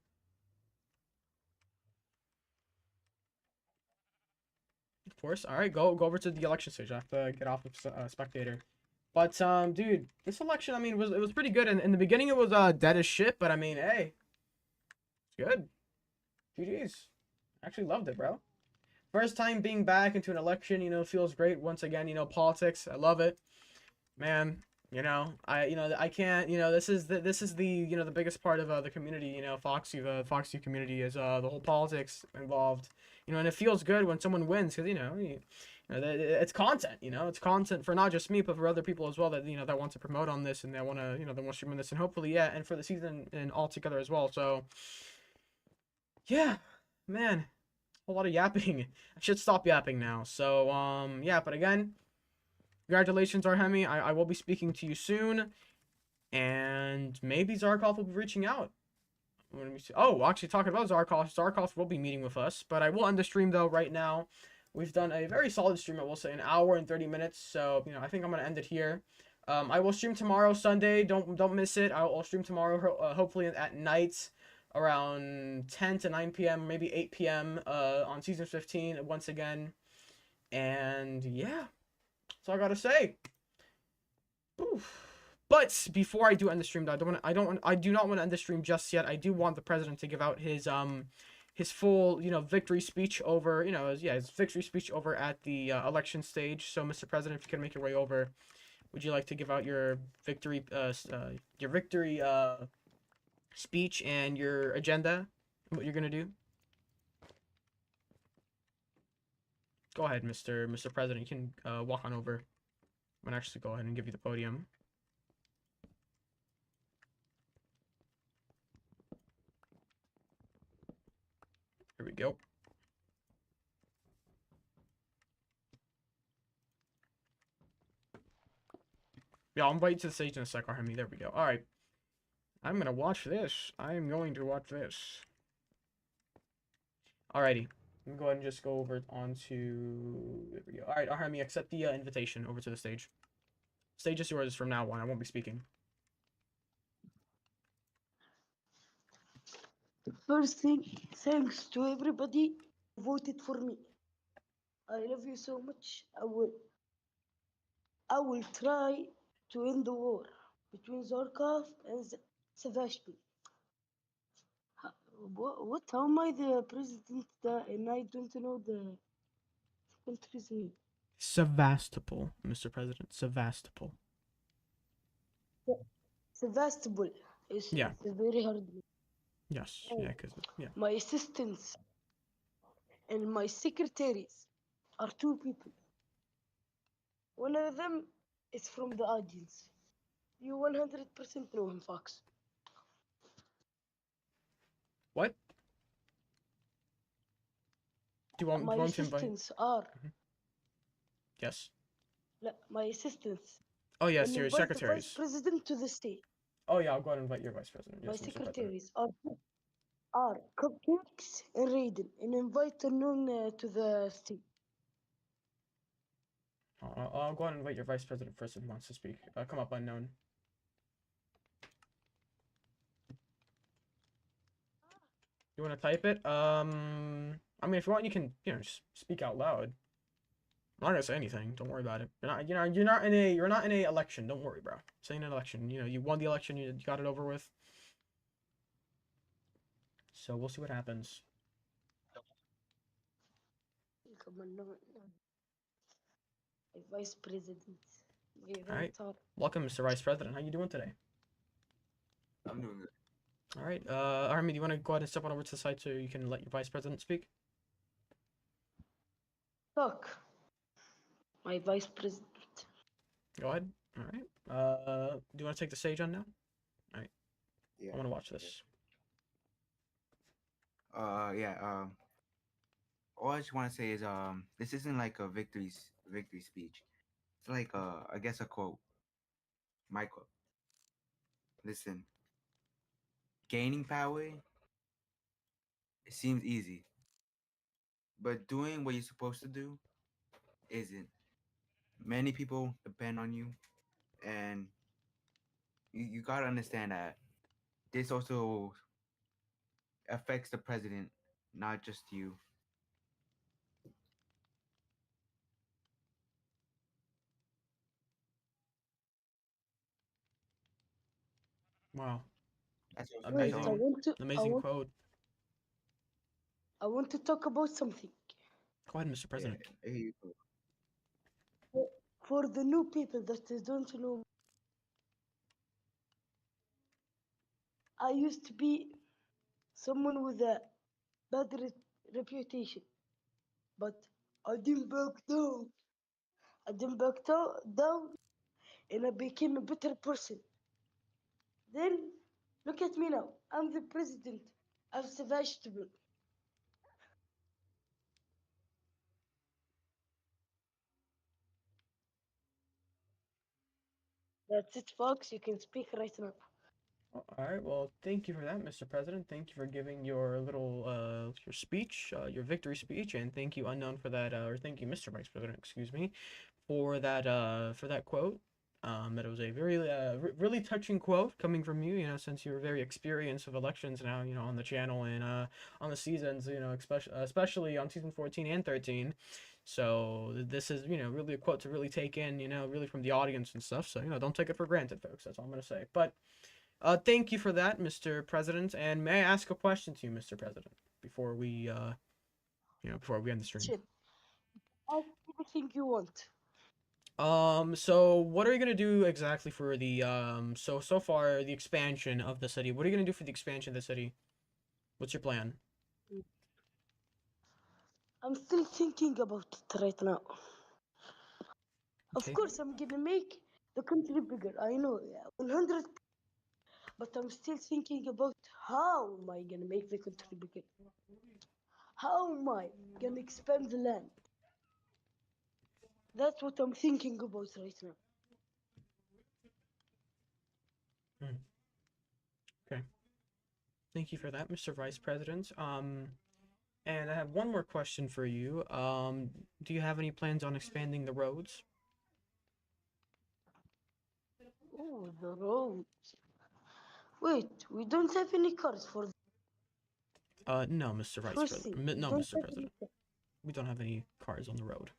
Of course. All right, go over to the election stage. I have to get off of spectator. But dude, this election, I mean, it was pretty good. And in the beginning, it was dead as shit. But I mean, hey, it's good. GG's. Actually loved it, bro. First time being back into an election, feels great. Once again, politics. I love it, man. I can't. This is the the biggest part of the community. Foxy, the Foxy community is the whole politics involved. And it feels good when someone wins because it's content. It's content for not just me but for other people as well that that want to promote on this and they want to they want to stream on this and hopefully and for the season and all together as well. So yeah, man. A lot of yapping. I should stop yapping now. So, yeah, but again, congratulations, Arhemi. I will be speaking to you soon. And maybe Zarkov will be reaching out. Let me see. Oh, actually, talking about Zarkov will be meeting with us. But I will end the stream, though, right now. We've done a very solid stream, I will say, an hour and 30 minutes. So, I think I'm going to end it here. I will stream tomorrow, Sunday. Don't miss it. I'll stream tomorrow, hopefully at night. Around 10 to 9 p.m., maybe 8 p.m. On season 15 once again. And yeah, that's all I gotta say. Oof. But before I do end the stream, I do not want to end the stream just yet. I do want the president to give out his full victory speech over his victory speech over at the election stage. So, Mr. President, if you can make your way over, would you like to give out your victory speech and your agenda and what you're gonna do? Go ahead, Mr. President. You can walk on over. I'm gonna actually go ahead and give you the podium. Here we go. Yeah, I'll invite you to the stage in a sec, Arhemi. There we go. All right. I'm gonna watch this. I'm going to watch this. Alrighty. Let me go ahead and just go over onto... There we go. Alright, Arhemi, accept the invitation over to the stage. Stage is yours from now on. I won't be speaking. First thing, thanks to everybody who voted for me. I love you so much. I will try to end the war between Zarkov and Sevastopol. What? How am I the president and I don't know the country's name? Sevastopol, Mr. President. Sevastopol. Sevastopol. It's a very hard name. Yes. Yeah, because My assistants and my secretaries are 2 people. One of them is from the audience. You 100% know him, Fox. What? Do you want My to invite? assistants are. Yes. My assistants. Oh yes, And your invite the secretaries. Vice President to the stage. Oh yeah, I'll go ahead and invite your vice president. My Yes, Mr. President. secretaries are Cupcakes and Raiden, and invite Unknown to the stage. I'll go ahead and invite your vice president first if he wants to speak. Come up, Unknown. You want to type it? I mean, if you want, you can, just speak out loud. I'm not gonna say anything. Don't worry about it. You're not in a election. Don't worry, bro. This ain't an election. You won the election. You got it over with. So we'll see what happens. Come on, no, no. My vice president. My Alright. mentor. Welcome, Mr. Vice President. How you doing today? I'm doing good. All right. Army, do you want to go ahead and step on over to the side so you can let your Vice President speak? Talk. My vice president. Go ahead. All right. Do you want to take the stage on now? Yeah. I want to watch this. Yeah. All I just want to say is this isn't like a victory speech. It's like I guess a quote. My quote. Listen. Gaining power, it seems easy, but doing what you're supposed to do isn't. Many people depend on you, and you gotta understand that this also affects the president, not just you. Wow. That's Wait, Amazing. I want to. Amazing quote. I want to talk about something. Go ahead, Mr. President. Yeah, here you go. For the new people that they don't know, I used to be someone with a bad reputation, but I didn't back down. I didn't back down, and I became a better person. Then, look at me now. I'm the president of the vegetable. That's it, folks. You can speak right now. All right. Well, thank you for that, Mr. President. Thank you for giving your little your speech, your victory speech, and thank you, Unknown, for that. Or thank you, Mr. Vice President. Excuse me, for that quote. It was a very really touching quote coming from you. You know, since you're very experienced with elections now. You know, on the channel and on the seasons. You know, especially on season 14 and 13. So this is, you know, really a quote to really take in, you know, really from the audience and stuff. So, you know, don't take it for granted, folks. That's all I'm going to say. But thank you for that, Mr. President. And may I ask a question to you, Mr. President, before we, before we end the stream? Shit. Ask anything you want. So what are you going to do exactly for the, so far, the expansion of the city? What are you going to do for the expansion of the city? What's your plan? I'm still thinking about it right now. Of Okay. course, I'm gonna make the country bigger. I know, yeah, 100. But I'm still thinking about how am I gonna make the country bigger? How am I gonna expand the land? That's what I'm thinking about right now. Thank you for that, Mr. Vice President. And I have one more question for you. Do you have any plans on expanding the roads? Oh, the roads. Wait, we don't have any cars for No, Mr. Vice crossing. President. We No, don't Mr. have President. any- We don't have any cars on the road.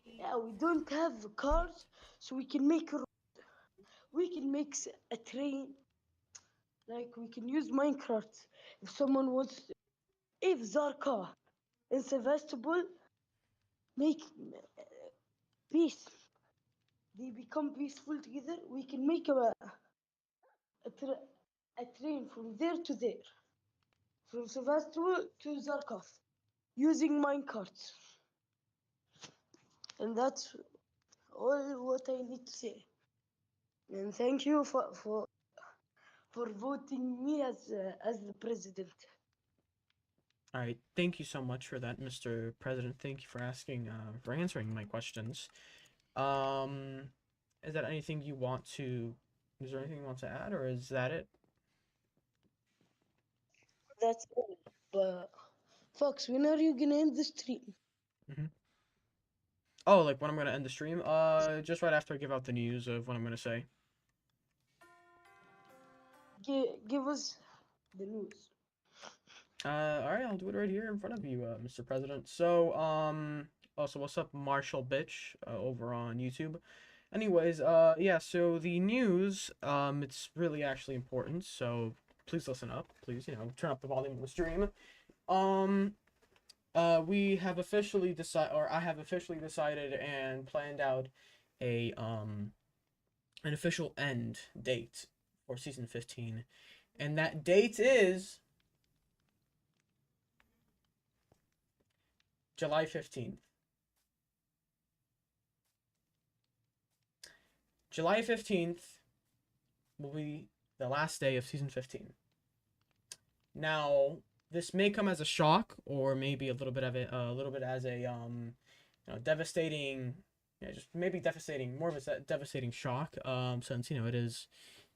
Yeah, we don't have cars, so we can make a road. We can make a train. Like we can use Minecraft. If someone wants, if Zarka and Sevastopol make peace, they become peaceful together. We can make a train from there to there, from Sevastopol to Zarkov, using minecarts. And that's all what I need to say. And thank you for voting me as the president. All right. Thank you so much for that, Mr. President. Thank you for answering my questions. Is that anything you want to, is there anything you want to add, or is that it? That's all. But Fox, when are you gonna end the stream? Oh, like when I'm gonna end the stream? Just right after I give out the news of what I'm gonna say. Give us the news. All right, I'll do it right here in front of you, Mr. President. So, also, what's up, Marshall Bitch, over on YouTube? Anyways, yeah, so the news, it's really actually important, so please listen up. Please, you know, turn up the volume of the stream. we have officially decided, or I have officially decided and planned out a an official end date for season 15, and that date is July 15th. July 15th will be the last day of season 15. Now, this may come as a shock, or maybe a little bit of it, a little bit as a devastating, just maybe devastating, more of a devastating shock. Since it is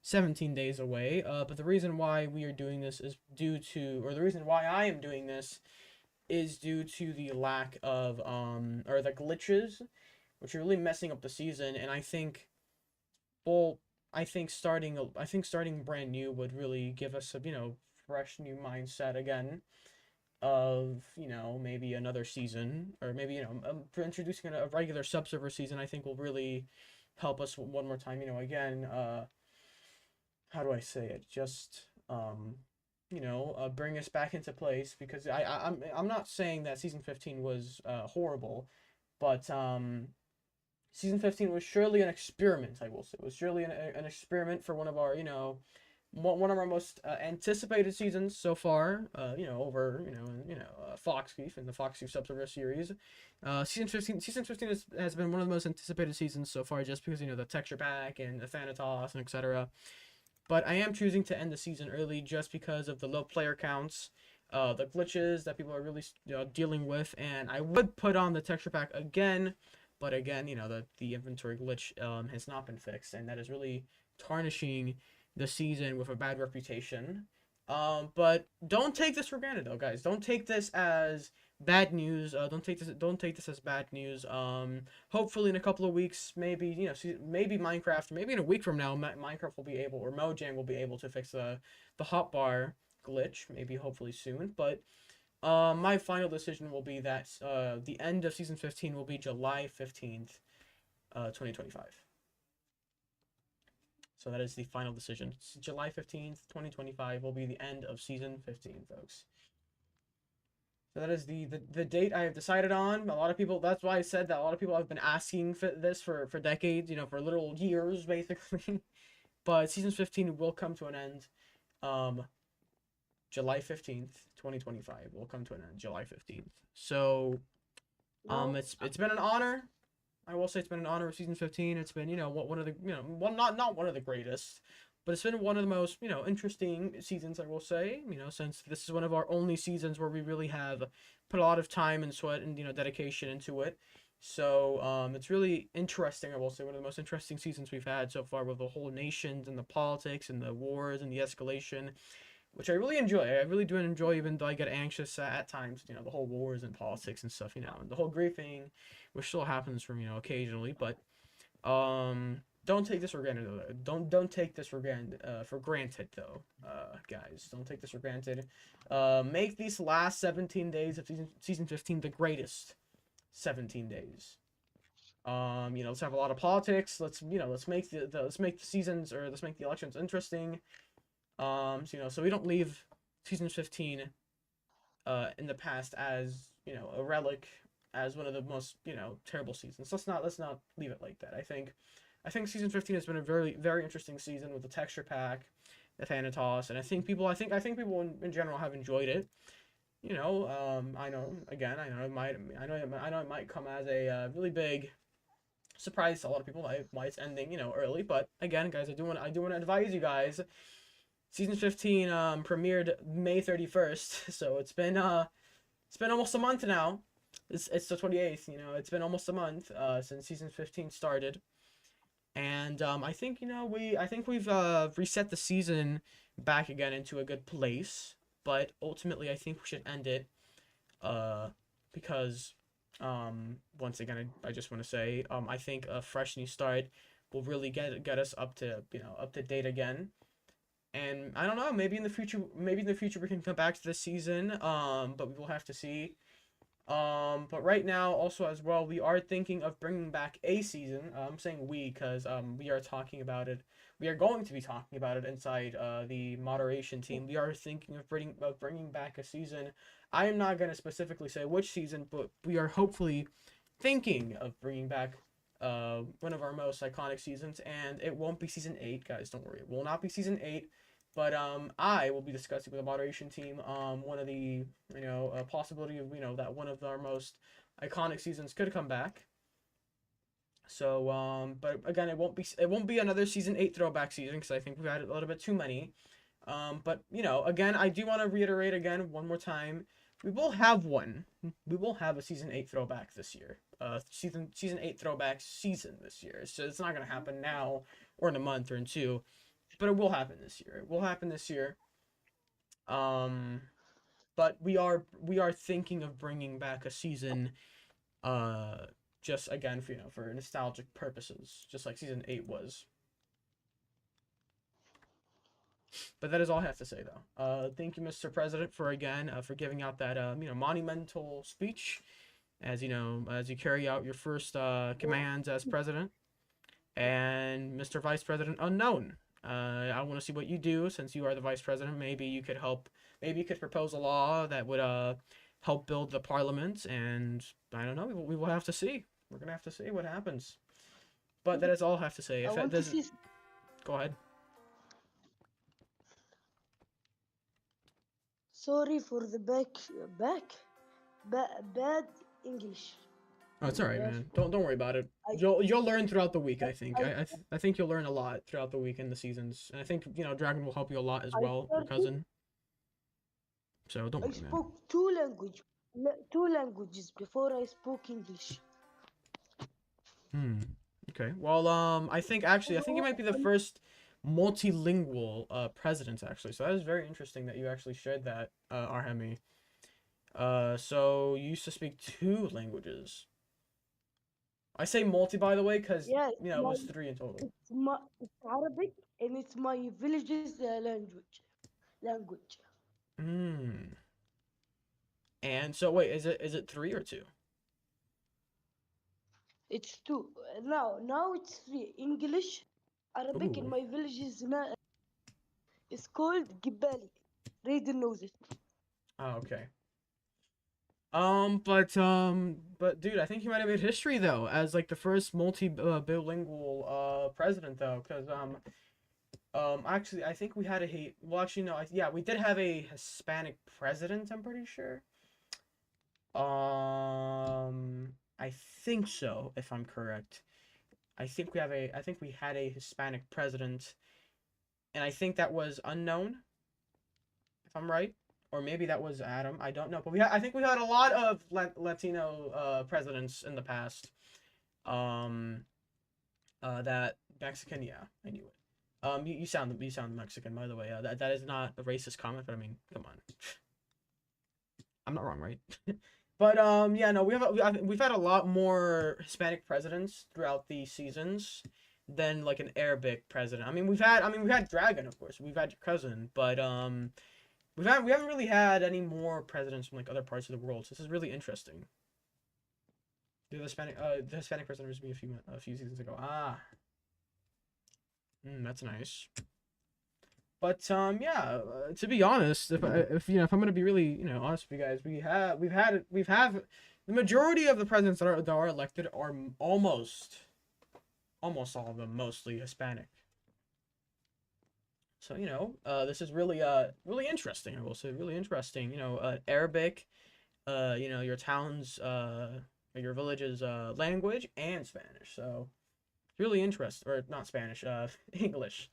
17 days away. But the reason why we are doing this is due to, or the reason why I am doing this is due to the lack of or the glitches, which are really messing up the season. And I think, well, I think starting brand new would really give us a fresh new mindset again of maybe another season, or maybe for introducing a regular subserver season. I think will really help us one more time, again, how do I say it, just bring us back into place, because I'm not saying that season 15 was horrible, but season 15 was surely an experiment. I will say it was surely an experiment for one of our one of our most anticipated seasons so far, over Foxkeef and the Foxkeef Subserver series. Season 15 has been one of the most anticipated seasons so far, just because the texture pack and the Thanatos and etc. But I am choosing to end the season early just because of the low player counts, the glitches that people are really dealing with, and I would put on the texture pack again, but again, the inventory glitch has not been fixed, and that is really tarnishing the season with a bad reputation. But don't take this for granted, though, guys. Don't take this as bad news. Don't take this as bad news. Hopefully in a couple of weeks, maybe maybe Minecraft, maybe in a week from now, Minecraft will be able, or Mojang will be able to fix the hotbar glitch. Maybe hopefully soon. But my final decision will be that the end of season 15 will be July 15th, 2025. So that is the final decision. July 15th, 2025 will be the end of season 15, folks. So that is the date I have decided on. A lot of people, that's why I said that a lot of people have been asking for this for decades, for literal years, basically. But season 15 will come to an end. July 15th, 2025 will come to an end, July 15th. So, it's been an honor. I will say it's been an honor of season 15. It's been, one of the, not one of the greatest, but it's been one of the most, interesting seasons, I will say, since this is one of our only seasons where we really have put a lot of time and sweat and, dedication into it. So, it's really interesting, I will say, one of the most interesting seasons we've had so far, with the whole nations and the politics and the wars and the escalation, which I really enjoy. I really do enjoy, even though I get anxious at times, the whole wars and politics and stuff, and the whole griefing, which still happens from, occasionally, but, don't take this for granted, though. Don't take this for granted, though, guys. Don't take this for granted. Make these last 17 days of season 15 the greatest 17 days. Let's have a lot of politics. Let's make let's make the seasons, or let's make the elections interesting. So we don't leave season 15 in the past as, a relic, as one of the most, terrible seasons. Let's not leave it like that. I think season 15 has been a very, very interesting season with the texture pack, the Thanatos, and I think people in general have enjoyed it. I know it might come as a really big surprise to a lot of people why it's ending, early, but again, guys, I do want to advise you guys. Season 15 premiered May 31st, so it's been almost a month now. It's the 28th, it's been almost a month since season 15 started. And I think we've reset the season back again into a good place, but ultimately I think we should end it because once again, I just want to say I think a fresh new start will really get us up to date again. And I don't know, maybe in the future we can come back to this season, but we will have to see. But right now, also as well, we are thinking of bringing back a season. I'm saying we because we are talking about it. We are going to be talking about it inside the moderation team. We are thinking of bringing back a season. I am not going to specifically say which season, but we are hopefully thinking of bringing back one of our most iconic seasons, and it won't be season 8, guys. Don't worry, it will not be season 8. But I will be discussing with the moderation team one of the possibility of that one of our most iconic seasons could come back. So but again, it won't be another season 8 throwback season because I think we've had a little bit too many. But again, I do want to reiterate again one more time. We will have one. We will have a season 8 throwback this year. Season 8 throwback season this year. So it's not gonna happen now or in a month or in 2. But it will happen this year. It will happen this year. But we are thinking of bringing back a season, just again for nostalgic purposes, just like season 8 was. But that is all I have to say, though. Thank you, Mr. President, for giving out that monumental speech, as as you carry out your first commands as president, and Mr. Vice President Unknown. I want to see what you do since you are the vice president. Maybe you could help. Maybe you could propose a law that would help build the parliament. And I don't know. We will have to see. We're gonna have to see what happens. But that is all I have to say. I If it want to doesn't, see go ahead. sorry for the bad English. Oh, it's all right, Yes. man. Don't worry about it. I- You'll learn throughout the week. I think. I- I think you'll learn a lot throughout the week and the seasons. And I think Dragon will help you a lot as I well, your started- cousin. So don't I worry, man. spoke two languages before I spoke English. Okay. Well, I think you might be the first multilingual president actually. So that is very interesting that you actually shared that, Arhemi. So you used to speak 2 languages. I say multi, by the way, because Yeah, it was 3 in total. it's Arabic and it's my village's language. And so wait, is it 3 or 2? It's 2. Now it's 3. English, Arabic, Ooh. and my village's it's called Gibali. Raiden knows it. Oh, okay. But dude, I think you might have made history though, as like the first bilingual president though, because actually I think we had yeah, we did have a Hispanic president, I'm pretty sure. I think so, if I'm correct. I think we had a Hispanic president, and I think that was Unknown, if I'm right. Or maybe that was Adam. I don't know, but I think we had a lot of Latino presidents in the past. That Mexican, yeah, I knew it. You sound Mexican, by the way. That is not a racist comment, but I mean, come on. I'm not wrong, right? But yeah, no, we've had a lot more Hispanic presidents throughout the seasons than like an Arabic president. I mean, we've had Dragon, of course. We've had your cousin, but we haven't really had any more presidents from like other parts of the world. So this is really interesting. The Hispanic president was me a few seasons ago. That's nice. But yeah, to be honest, if I'm gonna be really honest with you guys, we've had the majority of the presidents that are elected are almost all of them mostly Hispanic. So this is really interesting. I will say really interesting. Arabic, your town's your village's language and Spanish. So really interesting, or not Spanish, English.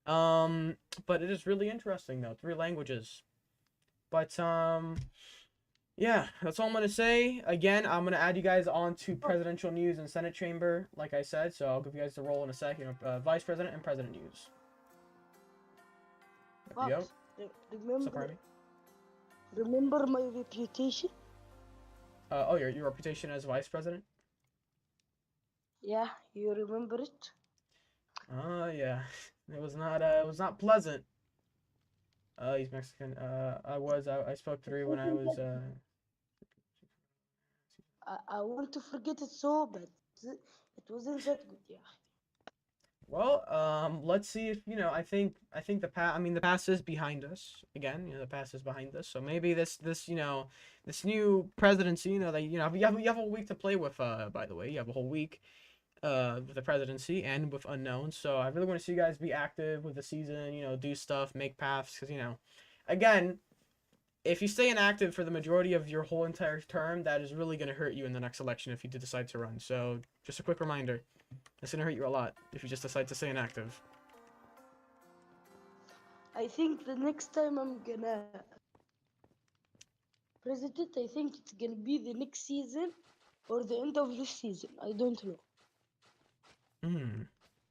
But it is really interesting though, 3 languages. But yeah, that's all I'm gonna say. Again, I'm gonna add you guys on to presidential news and Senate chamber, like I said. So I'll give you guys the role in a second. Vice president and president news. There we go. What's up, Army? Remember my reputation? Oh, your reputation as vice president? Yeah, you remember it? Yeah. It was not pleasant. He's Mexican. I spoke 3 when I was I want to forget it so, but it wasn't that good. Yeah. Well, let's see if I think the past is behind us. Again, the past is behind us. So maybe this this new presidency, that you have a week to play with. By the way, you have a whole week with the presidency and with unknowns. So I really want to see you guys be active with the season. Do stuff, make paths, because again, if you stay inactive for the majority of your whole entire term, that is really going to hurt you in the next election if you do decide to run. So just a quick reminder. It's gonna hurt you a lot if you just decide to stay inactive. I think the next time I'm gonna president, I think it's gonna be the next season or the end of this season. I don't know.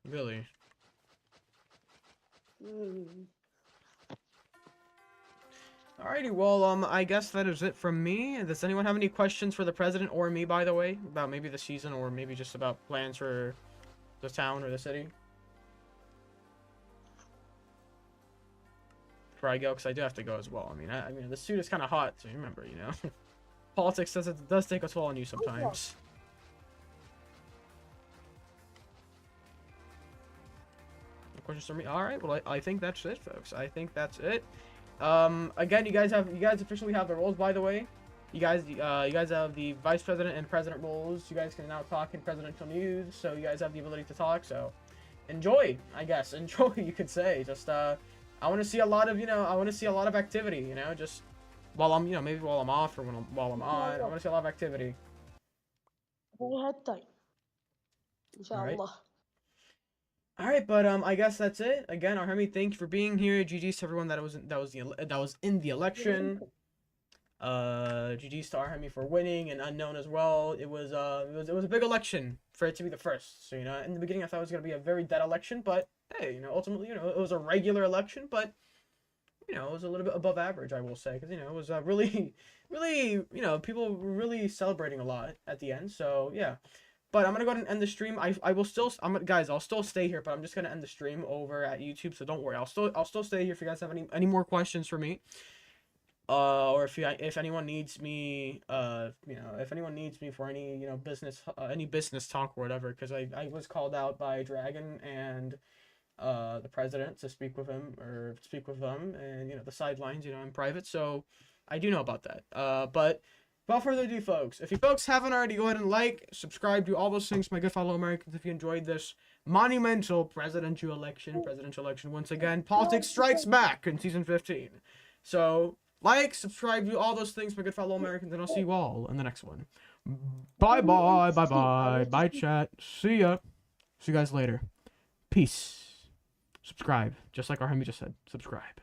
Really? Mm. Alrighty, well, I guess that is it from me. Does anyone have any questions for the president or me, by the way, about maybe the season or maybe just about plans for the town or the city? Before I go, because I do have to go as well. I mean, the suit is kind of hot, so remember, politics does take a toll on you sometimes. No questions for me? All right, well, I think that's it, folks. I think that's it. Again, you guys officially have the roles, by the way. You guys have the vice president and president roles. You guys can now talk in presidential news, so you guys have the ability to talk. So enjoy, I guess. Enjoy, you could say. Just I want to see a lot of activity, just while I'm maybe while I'm off or while I'm on. I want to see a lot of activity. I had time. Inshallah. All right, but I guess that's it. Again, Arhemi, thank you for being here. GG's to everyone that was in the election. GG's to Arhemi for winning, and Unknown as well. It was a big election for it to be the first. So in the beginning I thought it was gonna be a very dead election, but hey, ultimately it was a regular election, but it was a little bit above average, I will say, because it was really people were really celebrating a lot at the end. So yeah. But I'm gonna go ahead and end the stream. I will still guys, I'll still stay here, but I'm just gonna end the stream over at YouTube, so don't worry. I'll still stay here if you guys have any more questions for me. Or if anyone needs me, if anyone needs me for any business talk or whatever, because I was called out by Dragon and the president to speak with him or speak with them, and the sidelines, in private, so I do know about that. But without further ado, folks, if you folks haven't already, go ahead and like, subscribe, do all those things, my good fellow Americans. If you enjoyed this monumental presidential election once again, politics strikes back in season 15. So like, subscribe, do all those things, my good fellow Americans, and I'll see you all in the next one. Bye chat, see ya, see you guys later, peace. Subscribe, just like Arhemi just said, subscribe.